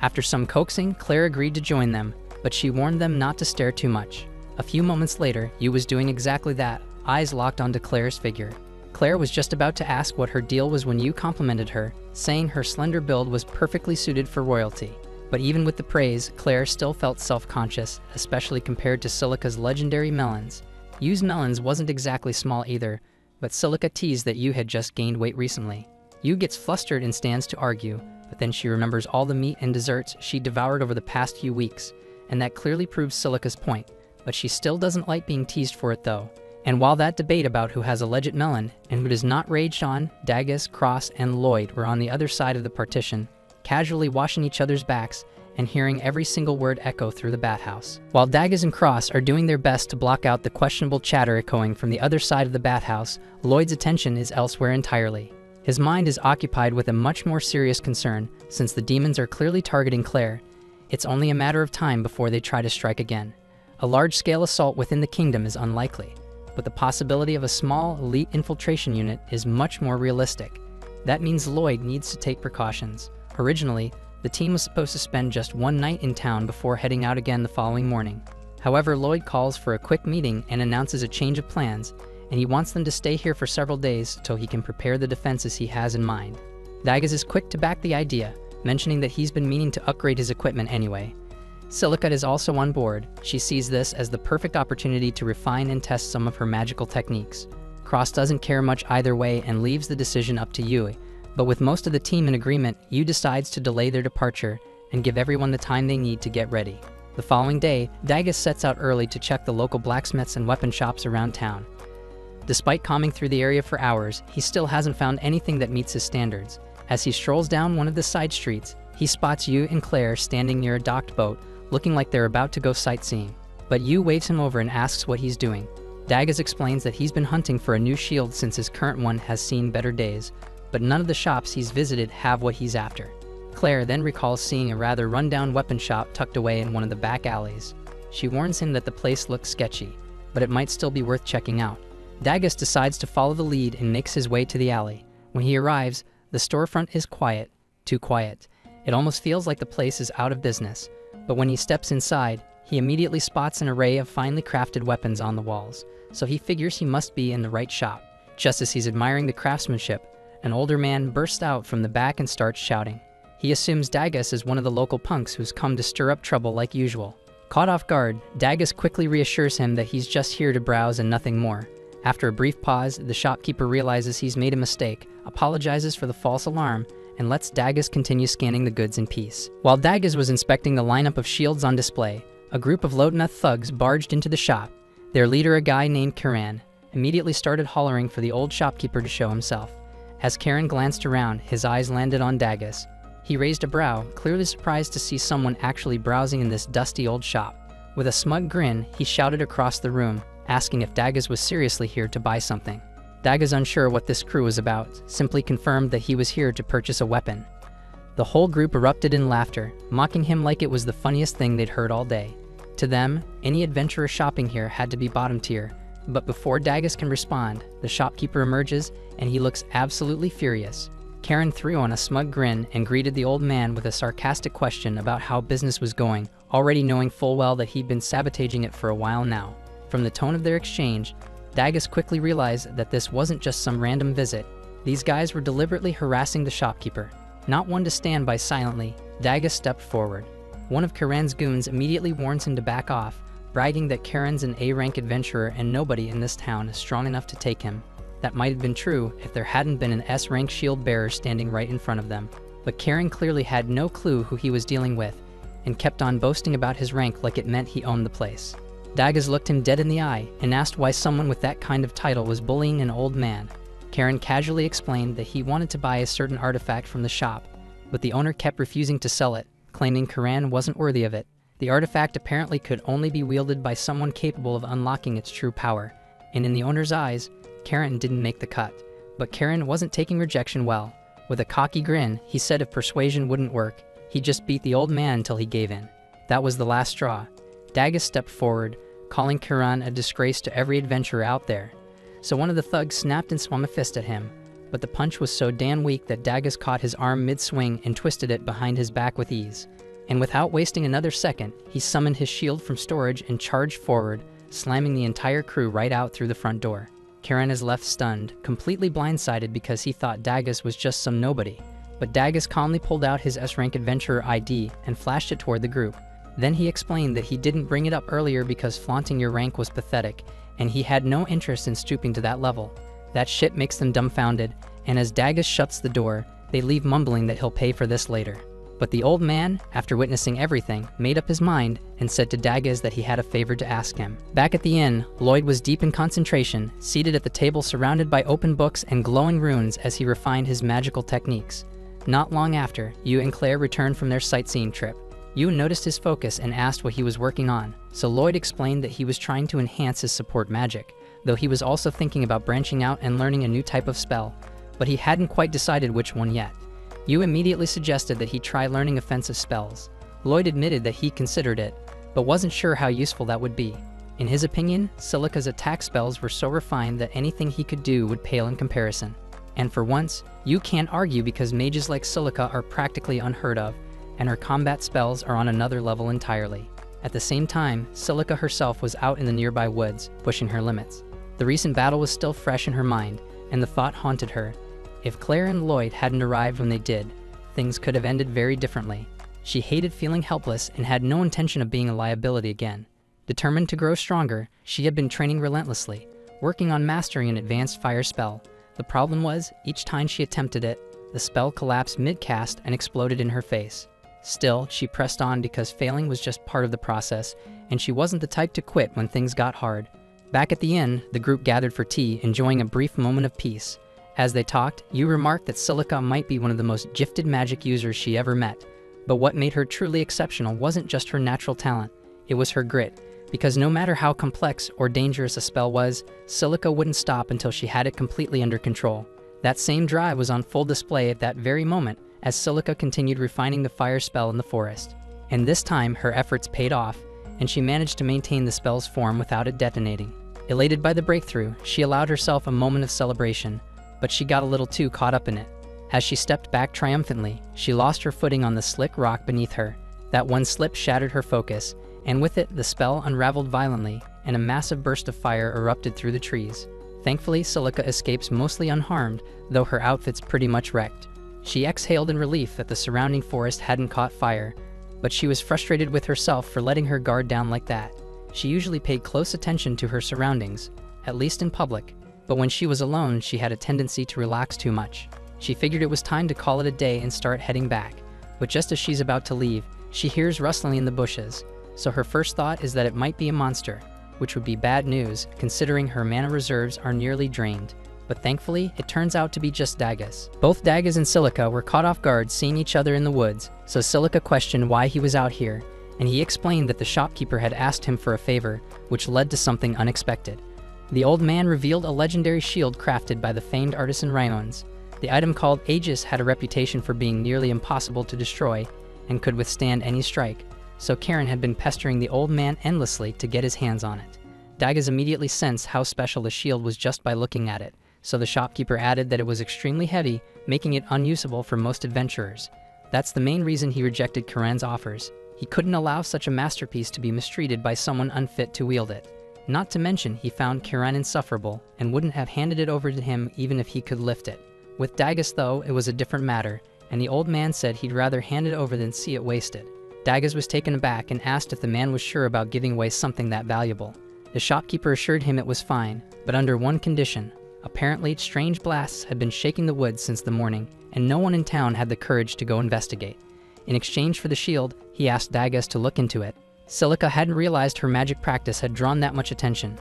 After some coaxing, Claire agreed to join them, but she warned them not to stare too much. A few moments later, Yu was doing exactly that, eyes locked onto Claire's figure. Claire was just about to ask what her deal was when you complimented her, saying her slender build was perfectly suited for royalty. But even with the praise, Claire still felt self-conscious, especially compared to Silica's legendary melons. Yu's melons wasn't exactly small either, but Silica teased that Yu had just gained weight recently. Yu gets flustered and stands to argue, but then she remembers all the meat and desserts she devoured over the past few weeks, and that clearly proves Silica's point, but she still doesn't like being teased for it though. And while that debate about who has a legit melon and who does not raged on, Dagus, Cross, and Lloyd were on the other side of the partition, casually washing each other's backs and hearing every single word echo through the bathhouse. While Dagus and Cross are doing their best to block out the questionable chatter echoing from the other side of the bathhouse, Lloyd's attention is elsewhere entirely. His mind is occupied with a much more serious concern, since the demons are clearly targeting Claire. It's only a matter of time before they try to strike again. A large-scale assault within the kingdom is unlikely, but the possibility of a small, elite infiltration unit is much more realistic. That means Lloyd needs to take precautions. Originally, the team was supposed to spend just one night in town before heading out again the following morning. However, Lloyd calls for a quick meeting and announces a change of plans, and he wants them to stay here for several days till he can prepare the defenses he has in mind. Dagus is quick to back the idea, mentioning that he's been meaning to upgrade his equipment anyway. Silica is also on board. She sees this as the perfect opportunity to refine and test some of her magical techniques. Cross doesn't care much either way and leaves the decision up to Yui, but with most of the team in agreement, Yu decides to delay their departure and give everyone the time they need to get ready. The following day, Dagus sets out early to check the local blacksmiths and weapon shops around town. Despite combing through the area for hours, he still hasn't found anything that meets his standards. As he strolls down one of the side streets, he spots Yu and Claire standing near a docked boat, looking like they're about to go sightseeing. But Yu waves him over and asks what he's doing. Dagus explains that he's been hunting for a new shield since his current one has seen better days, but none of the shops he's visited have what he's after. Claire then recalls seeing a rather run-down weapon shop tucked away in one of the back alleys. She warns him that the place looks sketchy, but it might still be worth checking out. Dagus decides to follow the lead and makes his way to the alley. When he arrives, the storefront is quiet, too quiet. It almost feels like the place is out of business, but when he steps inside, he immediately spots an array of finely crafted weapons on the walls, so he figures he must be in the right shop. Just as he's admiring the craftsmanship, an older man bursts out from the back and starts shouting. He assumes Dagus is one of the local punks who's come to stir up trouble like usual. Caught off guard, Dagus quickly reassures him that he's just here to browse and nothing more. After a brief pause, the shopkeeper realizes he's made a mistake, apologizes for the false alarm, and lets Dagus continue scanning the goods in peace. While Dagus was inspecting the lineup of shields on display, a group of Lodmeth thugs barged into the shop. Their leader, a guy named Karan, immediately started hollering for the old shopkeeper to show himself. As Karan glanced around, his eyes landed on Dagus. He raised a brow, clearly surprised to see someone actually browsing in this dusty old shop. With a smug grin, he shouted across the room, asking if Dagus was seriously here to buy something. Dagus, unsure what this crew was about, simply confirmed that he was here to purchase a weapon. The whole group erupted in laughter, mocking him like it was the funniest thing they'd heard all day. To them, any adventurer shopping here had to be bottom tier, but before Dagus can respond, the shopkeeper emerges and he looks absolutely furious. Karen threw on a smug grin and greeted the old man with a sarcastic question about how business was going, already knowing full well that he'd been sabotaging it for a while now. From the tone of their exchange, Dagus quickly realized that this wasn't just some random visit. These guys were deliberately harassing the shopkeeper. Not one to stand by silently, Dagus stepped forward. One of Karen's goons immediately warns him to back off, bragging that Karen's an A-rank adventurer and nobody in this town is strong enough to take him. That might have been true if there hadn't been an S-rank shield bearer standing right in front of them. But Karen clearly had no clue who he was dealing with, and kept on boasting about his rank like it meant he owned the place. Dagus looked him dead in the eye and asked why someone with that kind of title was bullying an old man. Karen casually explained that he wanted to buy a certain artifact from the shop, but the owner kept refusing to sell it, claiming Karan wasn't worthy of it. The artifact apparently could only be wielded by someone capable of unlocking its true power, and in the owner's eyes, Karen didn't make the cut. But Karen wasn't taking rejection well. With a cocky grin, he said if persuasion wouldn't work, he'd just beat the old man until he gave in. That was the last straw. Dagus stepped forward, calling Karan a disgrace to every adventurer out there. So one of the thugs snapped and swung a fist at him, but the punch was so damn weak that Dagus caught his arm mid-swing and twisted it behind his back with ease. And without wasting another second, he summoned his shield from storage and charged forward, slamming the entire crew right out through the front door. Karen is left stunned, completely blindsided because he thought Dagus was just some nobody. But Dagus calmly pulled out his S-Rank Adventurer ID and flashed it toward the group. Then he explained that he didn't bring it up earlier because flaunting your rank was pathetic, and he had no interest in stooping to that level. That shit makes them dumbfounded, and as Dagus shuts the door, they leave mumbling that he'll pay for this later. But the old man, after witnessing everything, made up his mind and said to Dagus that he had a favor to ask him. Back at the inn, Lloyd was deep in concentration, seated at the table surrounded by open books and glowing runes as he refined his magical techniques. Not long after, Yu and Claire returned from their sightseeing trip. Yu noticed his focus and asked what he was working on, so Lloyd explained that he was trying to enhance his support magic, though he was also thinking about branching out and learning a new type of spell, but he hadn't quite decided which one yet. Yu immediately suggested that he try learning offensive spells. Lloyd admitted that he considered it, but wasn't sure how useful that would be. In his opinion, Silica's attack spells were so refined that anything he could do would pale in comparison. And for once, Yu can't argue because mages like Silica are practically unheard of, and her combat spells are on another level entirely. At the same time, Silica herself was out in the nearby woods, pushing her limits. The recent battle was still fresh in her mind, and the thought haunted her. If Claire and Lloyd hadn't arrived when they did, things could have ended very differently. She hated feeling helpless and had no intention of being a liability again. Determined to grow stronger, she had been training relentlessly, working on mastering an advanced fire spell. The problem was, each time she attempted it, the spell collapsed mid-cast and exploded in her face. Still, she pressed on because failing was just part of the process, and she wasn't the type to quit when things got hard. Back at the inn, the group gathered for tea, enjoying a brief moment of peace. As they talked, Yu remarked that Silica might be one of the most gifted magic users she ever met. But what made her truly exceptional wasn't just her natural talent, it was her grit. Because no matter how complex or dangerous a spell was, Silica wouldn't stop until she had it completely under control. That same drive was on full display at that very moment as Silica continued refining the fire spell in the forest. And this time, her efforts paid off, and she managed to maintain the spell's form without it detonating. Elated by the breakthrough, she allowed herself a moment of celebration, but she got a little too caught up in it. As she stepped back triumphantly, she lost her footing on the slick rock beneath her. That one slip shattered her focus, and with it, the spell unraveled violently, and a massive burst of fire erupted through the trees. Thankfully, Silica escapes mostly unharmed, though her outfit's pretty much wrecked. She exhaled in relief that the surrounding forest hadn't caught fire, but she was frustrated with herself for letting her guard down like that. She usually paid close attention to her surroundings, at least in public, but when she was alone, she had a tendency to relax too much. She figured it was time to call it a day and start heading back, but just as she's about to leave, she hears rustling in the bushes, so her first thought is that it might be a monster, which would be bad news considering her mana reserves are nearly drained. But thankfully, it turns out to be just Dagus. Both Dagus and Silica were caught off guard seeing each other in the woods, so Silica questioned why he was out here, and he explained that the shopkeeper had asked him for a favor, which led to something unexpected. The old man revealed a legendary shield crafted by the famed artisan Raimons. The item called Aegis had a reputation for being nearly impossible to destroy, and could withstand any strike, so Karen had been pestering the old man endlessly to get his hands on it. Dagus immediately sensed how special the shield was just by looking at it, so the shopkeeper added that it was extremely heavy, making it unusable for most adventurers. That's the main reason he rejected Karen's offers. He couldn't allow such a masterpiece to be mistreated by someone unfit to wield it. Not to mention, he found Karen insufferable and wouldn't have handed it over to him even if he could lift it. With Dagus, though, it was a different matter, and the old man said he'd rather hand it over than see it wasted. Dagus was taken aback and asked if the man was sure about giving away something that valuable. The shopkeeper assured him it was fine, but under one condition. Apparently, strange blasts had been shaking the woods since the morning, and no one in town had the courage to go investigate. In exchange for the shield, he asked Dagus to look into it. Silica hadn't realized her magic practice had drawn that much attention,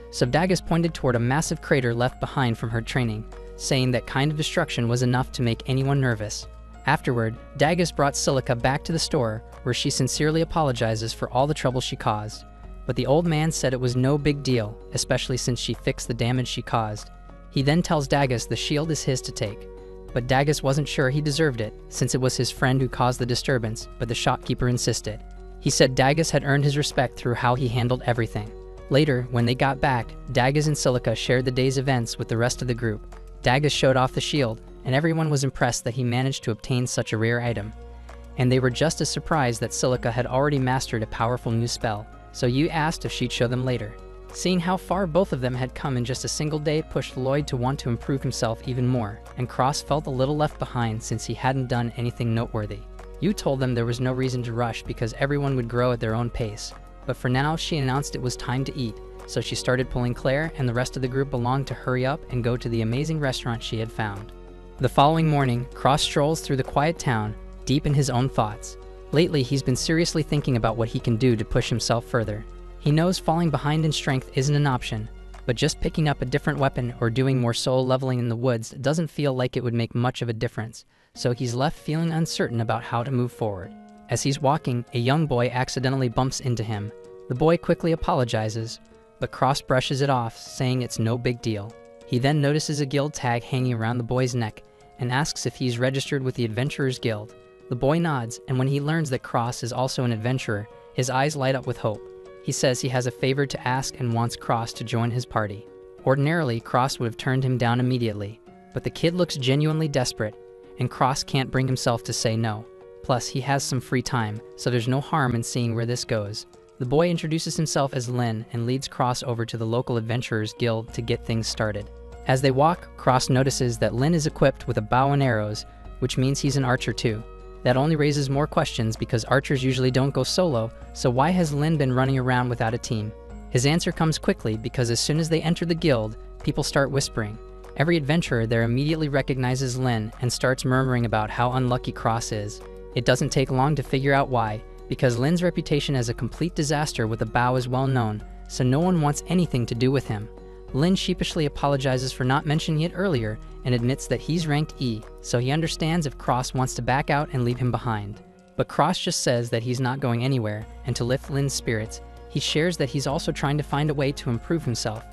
so Dagus pointed toward a massive crater left behind from her training, saying that kind of destruction was enough to make anyone nervous. Afterward, Dagus brought Silica back to the store, where she sincerely apologizes for all the trouble she caused. But the old man said it was no big deal, especially since she fixed the damage she caused. He then tells Dagus the shield is his to take, but Dagus wasn't sure he deserved it, since it was his friend who caused the disturbance, but the shopkeeper insisted. He said Dagus had earned his respect through how he handled everything. Later, when they got back, Dagus and Silica shared the day's events with the rest of the group. Dagus showed off the shield, and everyone was impressed that he managed to obtain such a rare item. And they were just as surprised that Silica had already mastered a powerful new spell, so Yu asked if she'd show them later. Seeing how far both of them had come in just a single day pushed Lloyd to want to improve himself even more, and Cross felt a little left behind since he hadn't done anything noteworthy. Yu told them there was no reason to rush because everyone would grow at their own pace, but for now she announced it was time to eat, so she started pulling Claire and the rest of the group along to hurry up and go to the amazing restaurant she had found. The following morning, Cross strolls through the quiet town, deep in his own thoughts. Lately, he's been seriously thinking about what he can do to push himself further. He knows falling behind in strength isn't an option, but just picking up a different weapon or doing more soul leveling in the woods doesn't feel like it would make much of a difference, so he's left feeling uncertain about how to move forward. As he's walking, a young boy accidentally bumps into him. The boy quickly apologizes, but Cross brushes it off, saying it's no big deal. He then notices a guild tag hanging around the boy's neck and asks if he's registered with the Adventurers Guild. The boy nods, and when he learns that Cross is also an adventurer, his eyes light up with hope. He says he has a favor to ask and wants Cross to join his party. Ordinarily, Cross would have turned him down immediately, but the kid looks genuinely desperate, and Cross can't bring himself to say no. Plus, he has some free time, so there's no harm in seeing where this goes. The boy introduces himself as Lin and leads Cross over to the local Adventurers Guild to get things started. As they walk, Cross notices that Lin is equipped with a bow and arrows, which means he's an archer too. That only raises more questions because archers usually don't go solo, so why has Lin been running around without a team? His answer comes quickly because as soon as they enter the guild, people start whispering. Every adventurer there immediately recognizes Lin and starts murmuring about how unlucky Cross is. It doesn't take long to figure out why, because Lin's reputation as a complete disaster with a bow is well known, so no one wants anything to do with him. Lin sheepishly apologizes for not mentioning it earlier and admits that he's ranked E, so he understands if Cross wants to back out and leave him behind. But Cross just says that he's not going anywhere, and to lift Lin's spirits, he shares that he's also trying to find a way to improve himself.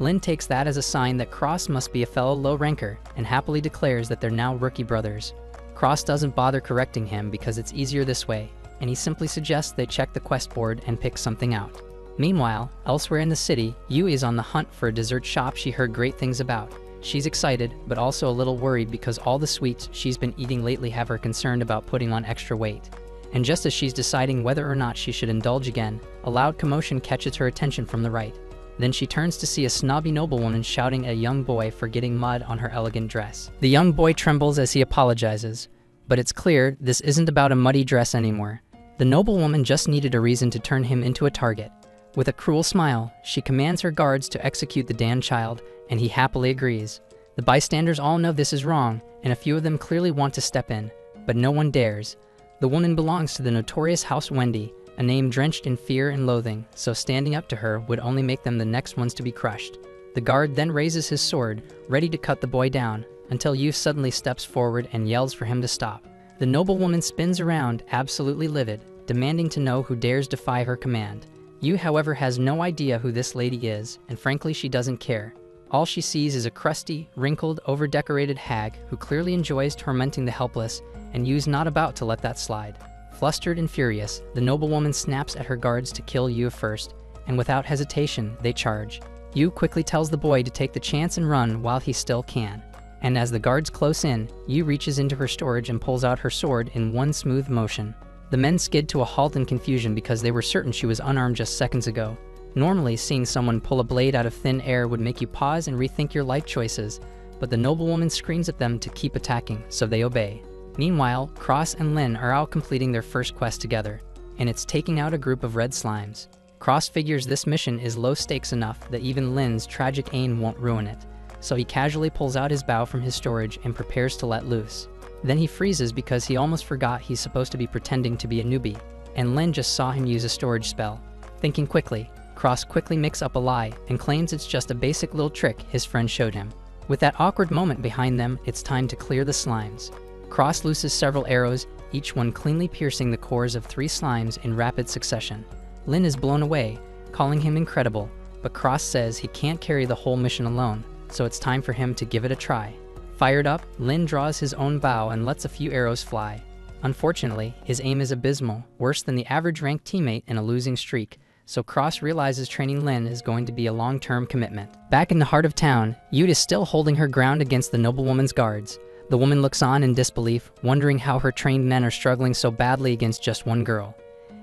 Lin takes that as a sign that Cross must be a fellow low ranker and happily declares that they're now rookie brothers. Cross doesn't bother correcting him because it's easier this way, and he simply suggests they check the quest board and pick something out. Meanwhile, elsewhere in the city, Yu is on the hunt for a dessert shop she heard great things about. She's excited, but also a little worried because all the sweets she's been eating lately have her concerned about putting on extra weight. And just as she's deciding whether or not she should indulge again, a loud commotion catches her attention from the right. Then she turns to see a snobby noblewoman shouting at a young boy for getting mud on her elegant dress. The young boy trembles as he apologizes, but it's clear this isn't about a muddy dress anymore. The noblewoman just needed a reason to turn him into a target. With a cruel smile, she commands her guards to execute the damned child, and he happily agrees. The bystanders all know this is wrong, and a few of them clearly want to step in, but no one dares. The woman belongs to the notorious House Wendy, a name drenched in fear and loathing, so standing up to her would only make them the next ones to be crushed. The guard then raises his sword, ready to cut the boy down, until Yu suddenly steps forward and yells for him to stop. The noblewoman spins around, absolutely livid, demanding to know who dares defy her command. Yu, however, has no idea who this lady is, and frankly she doesn't care. All she sees is a crusty, wrinkled, over-decorated hag who clearly enjoys tormenting the helpless, and Yu's not about to let that slide. Flustered and furious, the noblewoman snaps at her guards to kill Yu first, and without hesitation, they charge. Yu quickly tells the boy to take the chance and run while he still can. And as the guards close in, Yu reaches into her storage and pulls out her sword in one smooth motion. The men skid to a halt in confusion because they were certain she was unarmed just seconds ago. Normally, seeing someone pull a blade out of thin air would make you pause and rethink your life choices, but the noblewoman screams at them to keep attacking, so they obey. Meanwhile, Cross and Lin are out completing their first quest together, and it's taking out a group of red slimes. Cross figures this mission is low stakes enough that even Lin's tragic aim won't ruin it, so he casually pulls out his bow from his storage and prepares to let loose. Then he freezes because he almost forgot he's supposed to be pretending to be a newbie, and Lin just saw him use a storage spell. Thinking quickly, Cross quickly makes up a lie and claims it's just a basic little trick his friend showed him. With that awkward moment behind them, it's time to clear the slimes. Cross looses several arrows, each one cleanly piercing the cores of 3 slimes in rapid succession. Lin is blown away, calling him incredible, but Cross says he can't carry the whole mission alone, so it's time for him to give it a try. Fired up, Lin draws his own bow and lets a few arrows fly. Unfortunately, his aim is abysmal, worse than the average ranked teammate in a losing streak, so Cross realizes training Lin is going to be a long-term commitment. Back in the heart of town, Yu is still holding her ground against the noblewoman's guards. The woman looks on in disbelief, wondering how her trained men are struggling so badly against just one girl.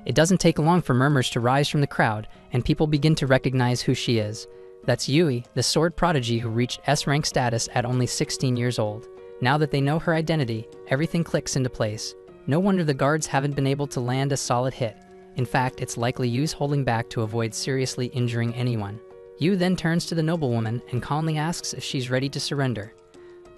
It doesn't take long for murmurs to rise from the crowd, and people begin to recognize who she is. That's Yui, the sword prodigy who reached S-rank status at only 16 years old. Now that they know her identity, everything clicks into place. No wonder the guards haven't been able to land a solid hit. In fact, it's likely Yu's holding back to avoid seriously injuring anyone. Yu then turns to the noblewoman and calmly asks if she's ready to surrender.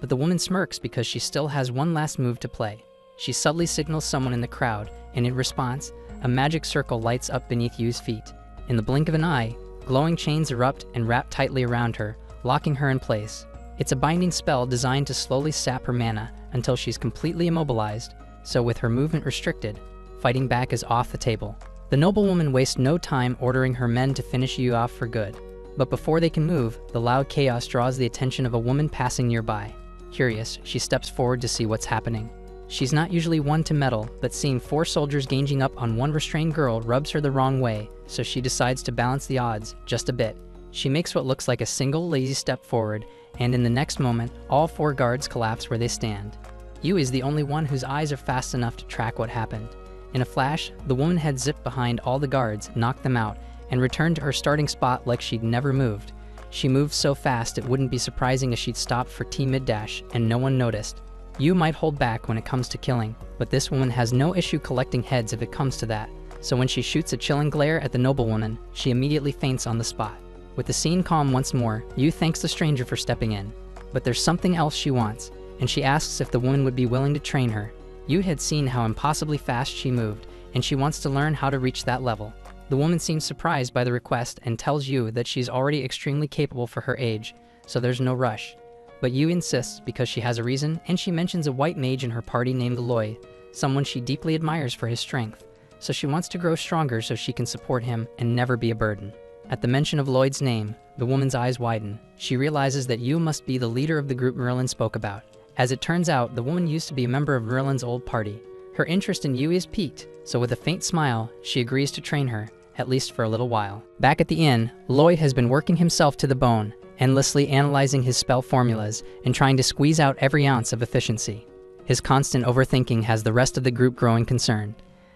But the woman smirks because she still has one last move to play. She subtly signals someone in the crowd, and in response, a magic circle lights up beneath Yu's feet. In the blink of an eye, glowing chains erupt and wrap tightly around her, locking her in place. It's a binding spell designed to slowly sap her mana until she's completely immobilized, so with her movement restricted, fighting back is off the table. The noblewoman wastes no time ordering her men to finish Yu off for good. But before they can move, the loud chaos draws the attention of a woman passing nearby. Curious, she steps forward to see what's happening. She's not usually one to meddle, but seeing 4 soldiers ganging up on one restrained girl rubs her the wrong way, so she decides to balance the odds just a bit. She makes what looks like a single lazy step forward, and in the next moment, all 4 guards collapse where they stand. Yu is the only one whose eyes are fast enough to track what happened. In a flash, the woman had zipped behind all the guards, knocked them out, and returned to her starting spot like she'd never moved. She moved so fast it wouldn't be surprising if she'd stopped for T-mid-dash and no one noticed. Yu might hold back when it comes to killing, but this woman has no issue collecting heads if it comes to that, so when she shoots a chilling glare at the noblewoman, she immediately faints on the spot. With the scene calm once more, Yu thanks the stranger for stepping in. But there's something else she wants, and she asks if the woman would be willing to train her. Yu had seen how impossibly fast she moved, and she wants to learn how to reach that level. The woman seems surprised by the request and tells Yu that she's already extremely capable for her age, so there's no rush. But Yu insists because she has a reason, and she mentions a white mage in her party named Aloy, someone she deeply admires for his strength, so she wants to grow stronger so she can support him and never be a burden. At the mention of Lloyd's name, the woman's eyes widen. She realizes that Yu must be the leader of the group Merlin spoke about. As it turns out, the woman used to be a member of Merlin's old party. Her interest in Yu is piqued, so with a faint smile, she agrees to train her, at least for a little while. Back at the inn, Lloyd has been working himself to the bone, endlessly analyzing his spell formulas and trying to squeeze out every ounce of efficiency. His constant overthinking has the rest of the group growing concerned.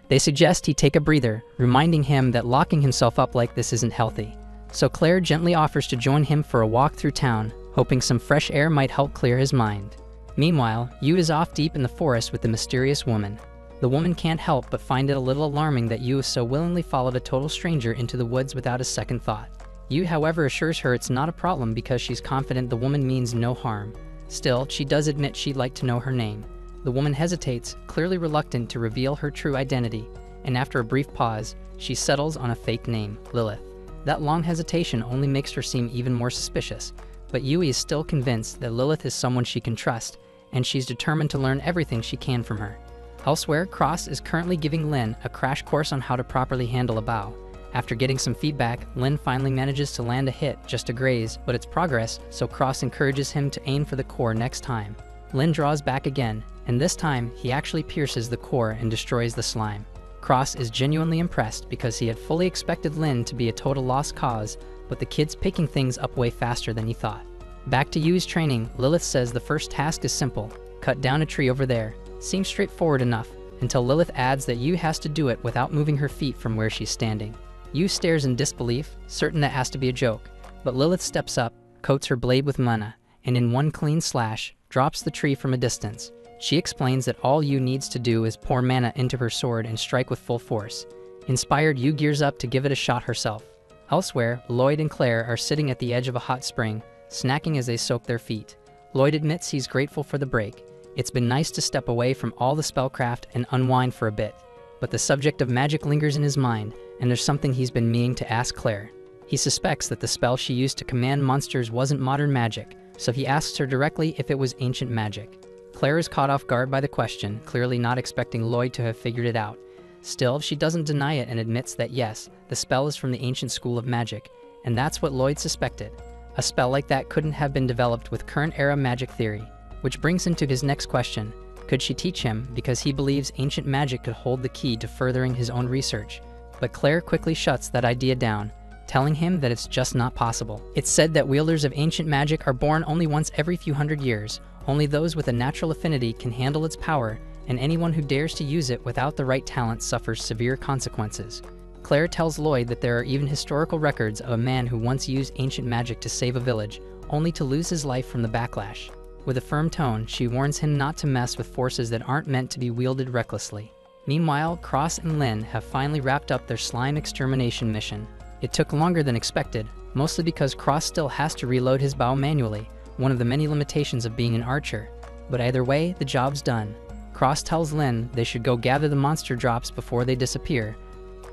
They suggest he take a breather, reminding him that locking himself up like this isn't healthy. So Claire gently offers to join him for a walk through town, hoping some fresh air might help clear his mind. Meanwhile, Yu is off deep in the forest with the mysterious woman. The woman can't help but find it a little alarming that Yu so willingly followed a total stranger into the woods without a second thought. Yu, however, assures her it's not a problem because she's confident the woman means no harm. Still, she does admit she'd like to know her name. The woman hesitates, clearly reluctant to reveal her true identity, and after a brief pause, she settles on a fake name, Lilith. That long hesitation only makes her seem even more suspicious, but Yui is still convinced that Lilith is someone she can trust, and she's determined to learn everything she can from her. Elsewhere, Cross is currently giving Lin a crash course on how to properly handle a bow. After getting some feedback, Lin finally manages to land a hit just to graze, but it's progress, so Cross encourages him to aim for the core next time. Lin draws back again, and this time he actually pierces the core and destroys the slime. Cross is genuinely impressed because he had fully expected Lin to be a total lost cause, but the kid's picking things up way faster than he thought. Back to Yu's training, Lilith says the first task is simple: cut down a tree over there. Seems straightforward enough, until Lilith adds that Yu has to do it without moving her feet from where she's standing. Yu stares in disbelief, certain that has to be a joke, but Lilith steps up, coats her blade with mana, and in one clean slash, drops the tree from a distance. She explains that all Yu needs to do is pour mana into her sword and strike with full force. Inspired, Yu gears up to give it a shot herself. Elsewhere, Lloyd and Claire are sitting at the edge of a hot spring, snacking as they soak their feet. Lloyd admits he's grateful for the break. It's been nice to step away from all the spellcraft and unwind for a bit. But the subject of magic lingers in his mind, and there's something he's been meaning to ask Claire. He suspects that the spell she used to command monsters wasn't modern magic, so he asks her directly if it was ancient magic. Claire is caught off guard by the question, clearly not expecting Lloyd to have figured it out. Still, she doesn't deny it and admits that yes, the spell is from the ancient school of magic, and that's what Lloyd suspected. A spell like that couldn't have been developed with current-era magic theory. Which brings him to his next question: could she teach him, because he believes ancient magic could hold the key to furthering his own research? But Claire quickly shuts that idea down, telling him that it's just not possible. It's said that wielders of ancient magic are born only once every few hundred years. Only those with a natural affinity can handle its power, and anyone who dares to use it without the right talent suffers severe consequences. Claire tells Lloyd that there are even historical records of a man who once used ancient magic to save a village, only to lose his life from the backlash. With a firm tone, she warns him not to mess with forces that aren't meant to be wielded recklessly. Meanwhile, Cross and Lynn have finally wrapped up their slime extermination mission. It took longer than expected, mostly because Cross still has to reload his bow manually, one of the many limitations of being an archer. But either way, the job's done. Cross tells Lynn they should go gather the monster drops before they disappear,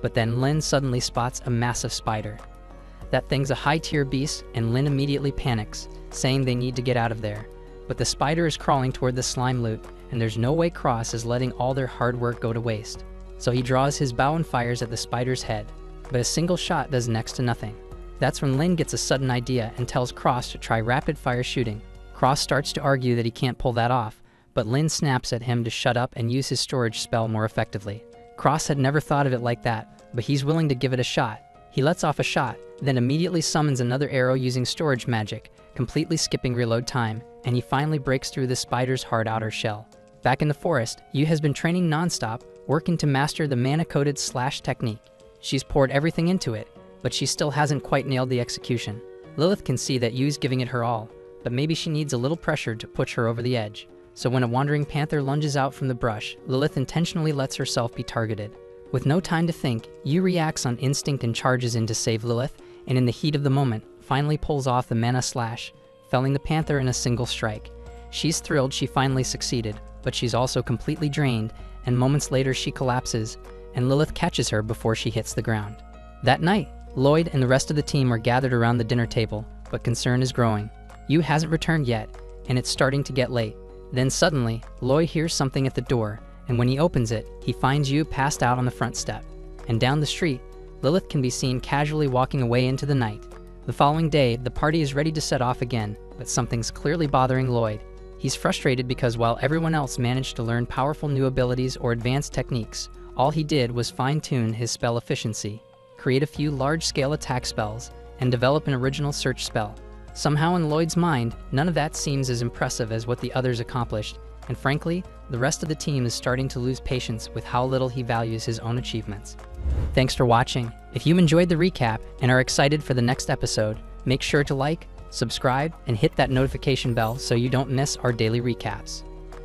but then Lynn suddenly spots a massive spider. That thing's a high-tier beast, and Lynn immediately panics, saying they need to get out of there. But the spider is crawling toward the slime loot, and there's no way Cross is letting all their hard work go to waste. So he draws his bow and fires at the spider's head, but a single shot does next to nothing. That's when Lynn gets a sudden idea and tells Cross to try rapid-fire shooting. Cross starts to argue that he can't pull that off, but Lynn snaps at him to shut up and use his storage spell more effectively. Cross had never thought of it like that, but he's willing to give it a shot. He lets off a shot, then immediately summons another arrow using storage magic, completely skipping reload time, and he finally breaks through the spider's hard outer shell. Back in the forest, Yu has been training non-stop, working to master the mana-coded slash technique. She's poured everything into it, but she still hasn't quite nailed the execution. Lilith can see that Yu's giving it her all, but maybe she needs a little pressure to push her over the edge. So when a wandering panther lunges out from the brush, Lilith intentionally lets herself be targeted. With no time to think, Yu reacts on instinct and charges in to save Lilith, and in the heat of the moment, finally pulls off the mana slash, felling the panther in a single strike. She's thrilled she finally succeeded, but she's also completely drained, and moments later she collapses, and Lilith catches her before she hits the ground. That night, Lloyd and the rest of the team are gathered around the dinner table, but concern is growing. Yu hasn't returned yet, and it's starting to get late. Then suddenly, Lloyd hears something at the door, and when he opens it, he finds Yu passed out on the front step. And down the street, Lilith can be seen casually walking away into the night. The following day, the party is ready to set off again, but something's clearly bothering Lloyd. He's frustrated because while everyone else managed to learn powerful new abilities or advanced techniques, all he did was fine-tune his spell efficiency, create a few large-scale attack spells, and develop an original search spell. Somehow in Lloyd's mind, none of that seems as impressive as what the others accomplished, and frankly, the rest of the team is starting to lose patience with how little he values his own achievements. Thanks for watching. If you enjoyed the recap and are excited for the next episode, make sure to like, subscribe, and hit that notification bell so you don't miss our daily recaps.